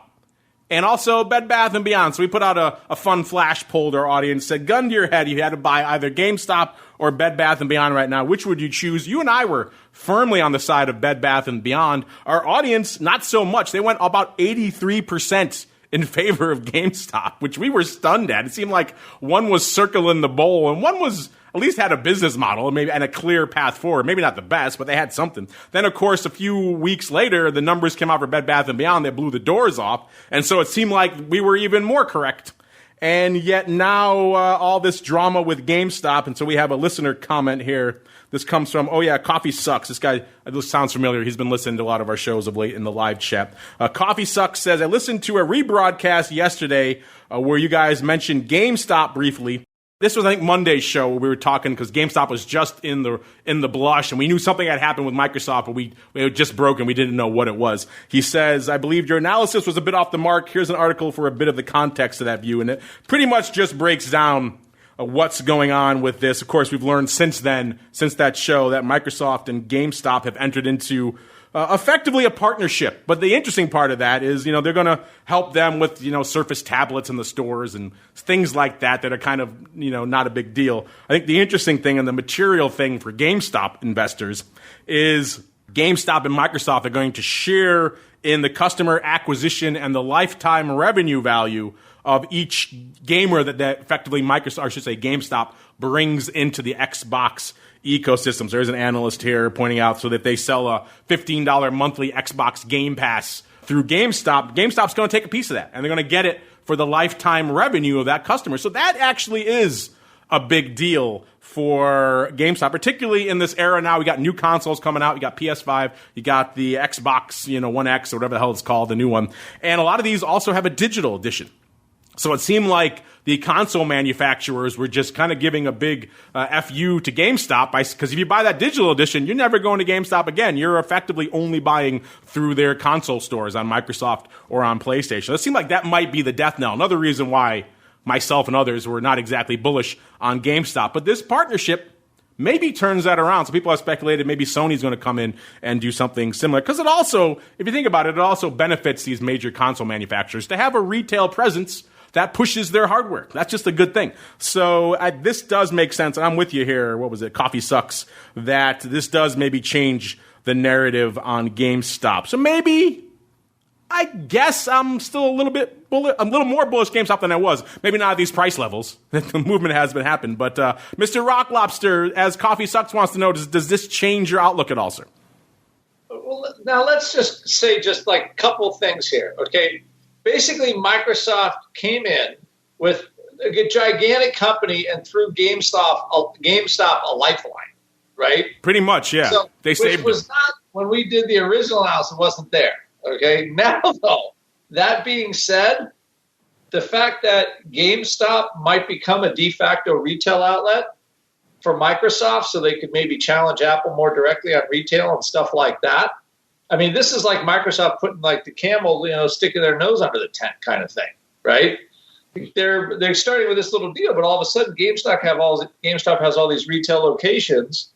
and also Bed Bath & Beyond. So we put out a fun flash poll to our audience. Said, gun to your head, you had to buy either GameStop or Bed Bath & Beyond right now. Which would you choose? You and I were firmly on the side of Bed Bath & Beyond. Our audience, not so much. They went about 83% in favor of GameStop, which we were stunned at. It seemed like one was circling the bowl and one was at least had a business model maybe and a clear path forward. Maybe not the best, but they had something. Then, of course, a few weeks later, the numbers came out for Bed Bath & Beyond. They blew the doors off. And so it seemed like we were even more correct. And yet now all this drama with GameStop. And so we have a listener comment here. This comes from, Coffee Sucks. This guy, this sounds familiar. He's been listening to a lot of our shows of late in the live chat. Coffee Sucks says, I listened to a rebroadcast yesterday where you guys mentioned GameStop briefly. This was, I think, Monday's show where we were talking because GameStop was just in the blush, and we knew something had happened with Microsoft, but we had just broken. We didn't know what it was. He says, I believe your analysis was a bit off the mark. Here's an article for a bit of the context of that view, and it pretty much just breaks down what's going on with this. Of course, we've learned since then, since that show, that Microsoft and GameStop have entered into effectively a partnership. But the interesting part of that is, they're going to help them with, Surface tablets in the stores and things like that are kind of, not a big deal. I think the interesting thing and the material thing for GameStop investors is GameStop and Microsoft are going to share in the customer acquisition and the lifetime revenue value of each gamer that effectively Microsoft, or I should say GameStop, brings into the Xbox ecosystems. There's an analyst here pointing out so that they sell a $15 monthly Xbox Game Pass through GameStop. GameStop's going to take a piece of that, and they're going to get it for the lifetime revenue of that customer. So that actually is a big deal for GameStop, particularly in this era now. We got new consoles coming out. You got PS5, you got the Xbox, One X or whatever the hell it's called, the new one. And a lot of these also have a digital edition. So it seemed like the console manufacturers were just kind of giving a big FU to GameStop, because if you buy that digital edition, you're never going to GameStop again. You're effectively only buying through their console stores on Microsoft or on PlayStation. It seemed like that might be the death knell. Another reason why myself and others were not exactly bullish on GameStop. But this partnership maybe turns that around. So people have speculated maybe Sony's going to come in and do something similar. Because it also, if you think about it, it also benefits these major console manufacturers to have a retail presence that pushes their hardware. That's just a good thing. So this does make sense. And I'm with you here. What was it? Coffee Sucks. That this does maybe change the narrative on GameStop. So maybe, I guess I'm still a little more bullish GameStop than I was. Maybe not at these price levels. The movement has been happening. But Mr. Rock Lobster, as Coffee Sucks wants to know, does this change your outlook at all, sir? Well, now let's just say like a couple things here, okay? Basically, Microsoft came in with a gigantic company and threw GameStop a lifeline, right? Pretty much, yeah. So, they saved which was not, when we did the original analysis, wasn't there. Okay, now though, that being said, the fact that GameStop might become a de facto retail outlet for Microsoft so they could maybe challenge Apple more directly on retail and stuff like that. I mean, this is like Microsoft putting like the camel, sticking their nose under the tent kind of thing, right? They're starting with this little deal, but all of a sudden GameStop has all these retail locations,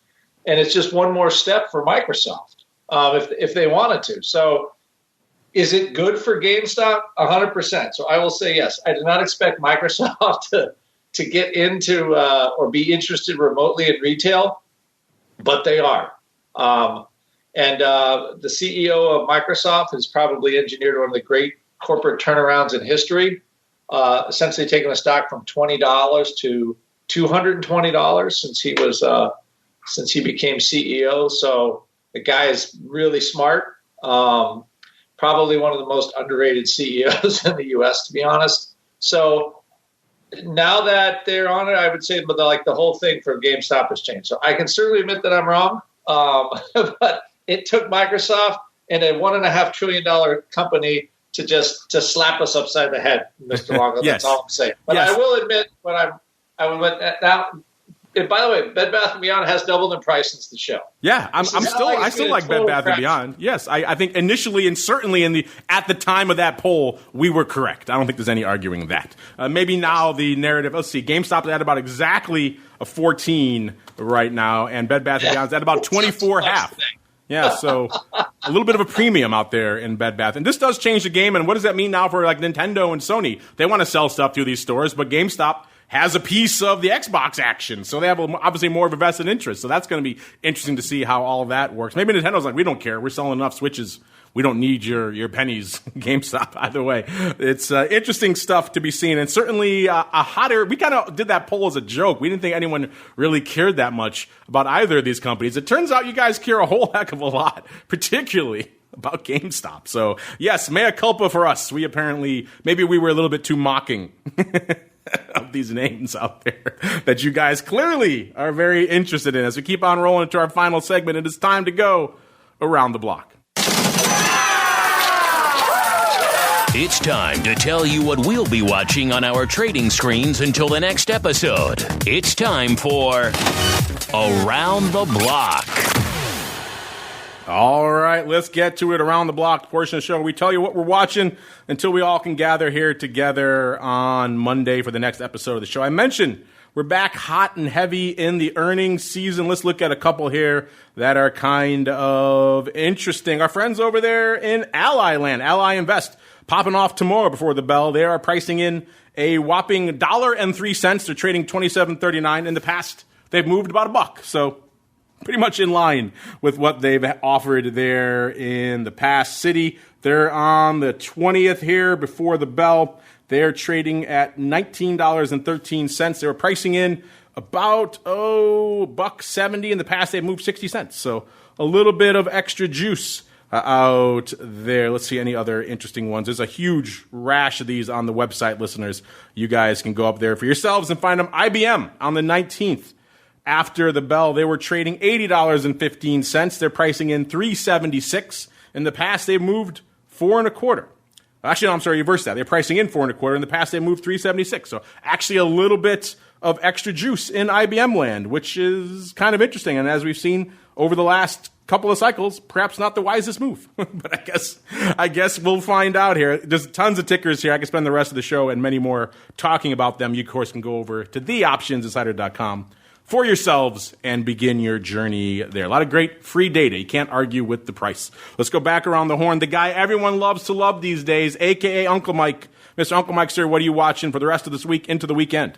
and it's just one more step for Microsoft if they wanted to. So is it good for GameStop? 100%. So I will say yes. I do not expect Microsoft to get into or be interested remotely in retail, but they are. And the CEO of Microsoft has probably engineered one of the great corporate turnarounds in history, essentially taking the stock from $20 to $220 since he became CEO. So the guy is really smart. Probably one of the most underrated CEOs in the U.S., to be honest. So now that they're on it, I would say the whole thing for GameStop has changed. So I can certainly admit that I'm wrong, but it took Microsoft and a $1.5 trillion company to slap us upside the head, Mr. Longo. Yes. That's all I'm saying. But yes. I will admit now. And by the way, Bed Bath & Beyond has doubled in price since the show. Yeah, I still like Bed Bath & Beyond. Yes, I think initially and certainly at the time of that poll, we were correct. I don't think there's any arguing that. Maybe now the narrative, let's see, GameStop is at about exactly a 14 right now, and Bed Bath & Beyond is at about 24.5. Yeah, so a little bit of a premium out there in Bed Bath. And this does change the game, and what does that mean now for like Nintendo and Sony? They want to sell stuff through these stores, but GameStop has a piece of the Xbox action, so they have obviously more of a vested interest. So that's going to be interesting to see how all of that works. Maybe Nintendo's like, we don't care. We're selling enough Switches. We don't need your pennies, GameStop. Either way, it's interesting stuff to be seen, and certainly a hotter. We kind of did that poll as a joke. We didn't think anyone really cared that much about either of these companies. It turns out you guys care a whole heck of a lot, particularly about GameStop. So yes, mea culpa for us. Maybe we were a little bit too mocking of these names out there that you guys clearly are very interested in. As we keep on rolling into our final segment, it is time to go around the block. It's time to tell you what we'll be watching on our trading screens until the next episode. It's time for Around the Block. All right, let's get to it. Around the block portion of the show. We tell you what we're watching until we all can gather here together on Monday for the next episode of the show. I mentioned we're back hot and heavy in the earnings season. Let's look at a couple here that are kind of interesting. Our friends over there in Ally Land, Ally Invest, popping off tomorrow before the bell. They are pricing in a whopping $1.03. They're trading $27.39. In the past, they've moved about $1. So pretty much in line with what they've offered there in the past. City, they're on the 20th here before the bell. They're trading at $19.13. They were pricing in about $1.70. In the past, they've moved 60 cents. So a little bit of extra juice out there. Let's see any other interesting ones. There's a huge rash of these on the website, listeners. You guys can go up there for yourselves and find them. IBM on the 19th. After the bell, they were trading $80.15. They're pricing in $3.76. In the past, they've moved 4.25. Actually, no, I'm sorry, reverse that. They're pricing in 4.25. In the past, they moved $3.76. So actually a little bit of extra juice in IBM land, which is kind of interesting. And as we've seen over the last couple of cycles, perhaps not the wisest move. But I guess we'll find out here. There's tons of tickers here. I can spend the rest of the show and many more talking about them. You, of course, can go over to theoptionsinsider.com for yourselves and begin your journey there. A lot of great free data. You can't argue with the price. Let's go back around the horn. The guy everyone loves to love these days, a.k.a. Uncle Mike. Mr. Uncle Mike, sir, what are you watching for the rest of this week into the weekend?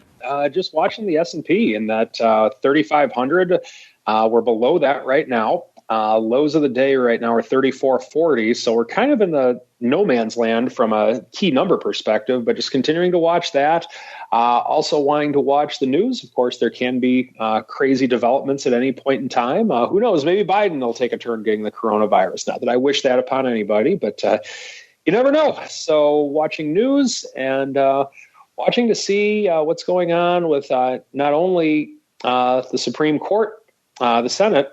Just watching the S&P in that 3,500. We're below that right now. Lows of the day right now are 34.40. So we're kind of in the no man's land from a key number perspective, but just continuing to watch that. Also wanting to watch the news. Of course, there can be crazy developments at any point in time. Who knows? Maybe Biden will take a turn getting the coronavirus. Not that I wish that upon anybody, but you never know. So watching news and watching to see what's going on with not only the Supreme Court, the Senate,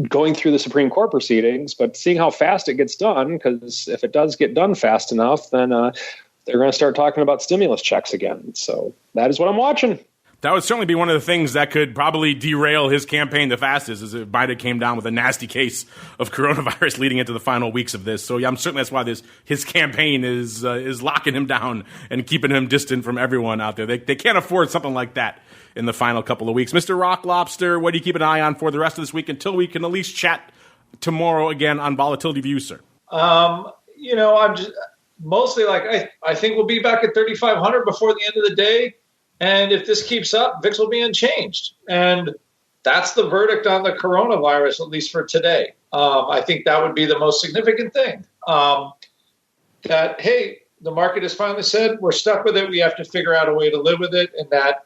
going through the Supreme Court proceedings, but seeing how fast it gets done, because if it does get done fast enough, then they're going to start talking about stimulus checks again. So that is what I'm watching. That would certainly be one of the things that could probably derail his campaign the fastest, is if Biden came down with a nasty case of coronavirus leading into the final weeks of this. So yeah, that's why his campaign is locking him down and keeping him distant from everyone out there. They can't afford something like that in the final couple of weeks. Mr. Rock Lobster, what do you keep an eye on for the rest of this week until we can at least chat tomorrow again on Volatility Views, sir? I'm just mostly I think we'll be back at 3,500 before the end of the day. And if this keeps up, VIX will be unchanged. And that's the verdict on the coronavirus, at least for today. I think that would be the most significant thing. That, hey, the market has finally said we're stuck with it. We have to figure out a way to live with it. And that,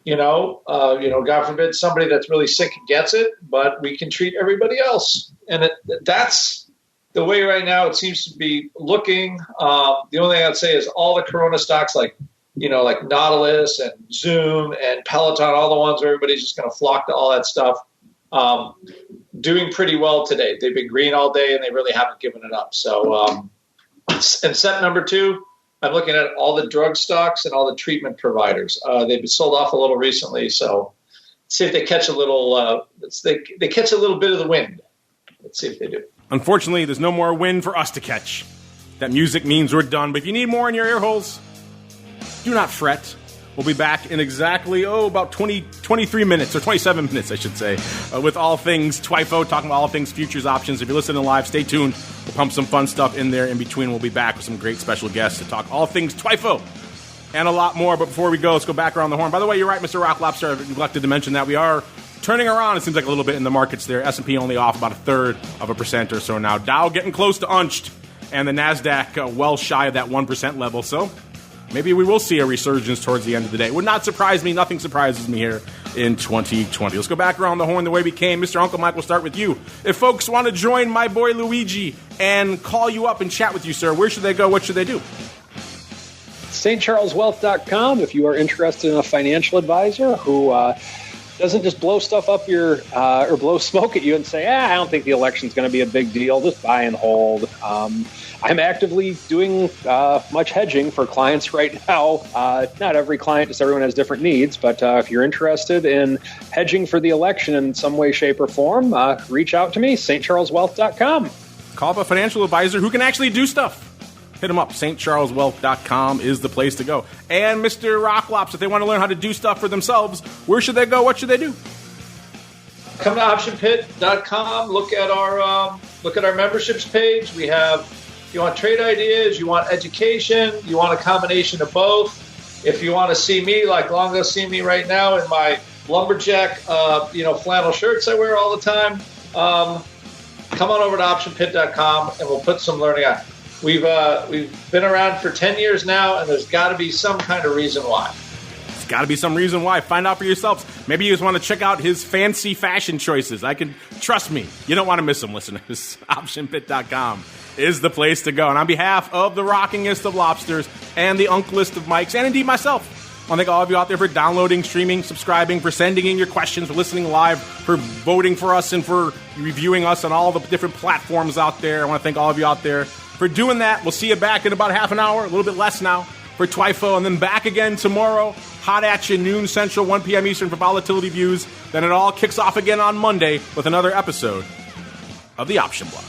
God forbid somebody that's really sick gets it, but we can treat everybody else. And that's the way right now it seems to be looking. The only thing I'd say is all the corona stocks like Nautilus and Zoom and Peloton, all the ones where everybody's just going to flock to all that stuff, doing pretty well today. They've been green all day and they really haven't given it up. So, and set number 2, I'm looking at all the drug stocks and all the treatment providers. They've been sold off a little recently, so let's see if they catch a little. They catch a little bit of the wind. Let's see if they do. Unfortunately, there's no more wind for us to catch. That music means we're done. But if you need more in your ear holes, do not fret. We'll be back in exactly, about 23 minutes, or 27 minutes, I should say, with all things TWIFO, talking about all things futures options. If you're listening live, stay tuned. We'll pump some fun stuff in there in between. We'll be back with some great special guests to talk all things TWIFO and a lot more. But before we go, let's go back around the horn. By the way, you're right, Mr. Rock Lobster. I neglected to mention that we are turning around, it seems like, a little bit in the markets there. S&P only off about 1/3% or so now. Dow getting close to unched, and the NASDAQ well shy of that 1% level. So maybe we will see a resurgence towards the end of the day. It would not surprise me. Nothing surprises me here in 2020. Let's go back around the horn the way we came. Mr. Uncle Mike, we'll start with you. If folks want to join my boy Luigi and call you up and chat with you, sir, where should they go? What should they do? stcharleswealth.com if you are interested in a financial advisor who doesn't just blow stuff up or blow smoke at you and say, I don't think the election's going to be a big deal. Just buy and hold. I'm actively doing much hedging for clients right now. Not every client, just everyone has different needs. But if you're interested in hedging for the election in some way, shape, or form, reach out to me, stcharleswealth.com. Call up a financial advisor who can actually do stuff. Hit them up. stcharleswealth.com is the place to go. And Mr. Rocklops, if they want to learn how to do stuff for themselves, where should they go? What should they do? Come to optionpit.com. Look at our memberships page. We have, if you want trade ideas, you want education, you want a combination of both. If you want to see me, like Longo see me right now in my lumberjack, flannel shirts I wear all the time, come on over to optionpit.com and we'll put some learning on. We've been around for 10 years now, and there's got to be some kind of reason why. There's got to be some reason why. Find out for yourselves. Maybe you just want to check out his fancy fashion choices. Trust me, you don't want to miss them, listeners. OptionPit.com is the place to go. And on behalf of the rockingest of lobsters and the unklest of Mikes, and indeed myself, I want to thank all of you out there for downloading, streaming, subscribing, for sending in your questions, for listening live, for voting for us, and for reviewing us on all the different platforms out there. I want to thank all of you out there for doing that. We'll see you back in about half an hour, a little bit less now, for TWIFO, and then back again tomorrow, hot at you, noon Central, 1 p.m. Eastern for Volatility Views. Then it all kicks off again on Monday with another episode of the Option Block.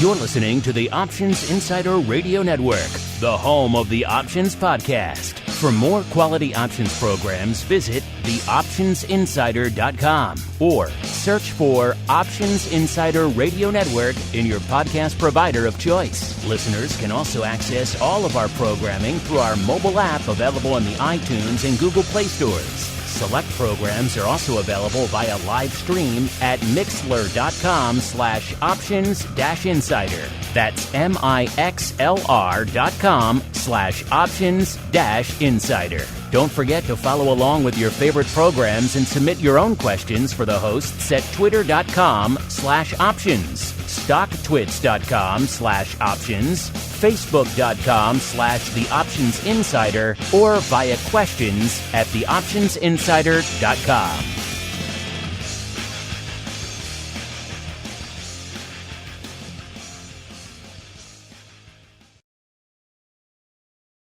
You're listening to the Options Insider Radio Network, the home of the Options Podcast. For more quality options programs, visit theoptionsinsider.com or search for Options Insider Radio Network in your podcast provider of choice. Listeners can also access all of our programming through our mobile app available in the iTunes and Google Play stores. Select programs are also available via live stream at mixlr.com/options-insider. That's mixlr.com/options-insider. Don't forget to follow along with your favorite programs and submit your own questions for the hosts at twitter.com/options, stocktwits.com/options, facebook.com/theoptionsinsider, or via questions at theoptionsinsider.com.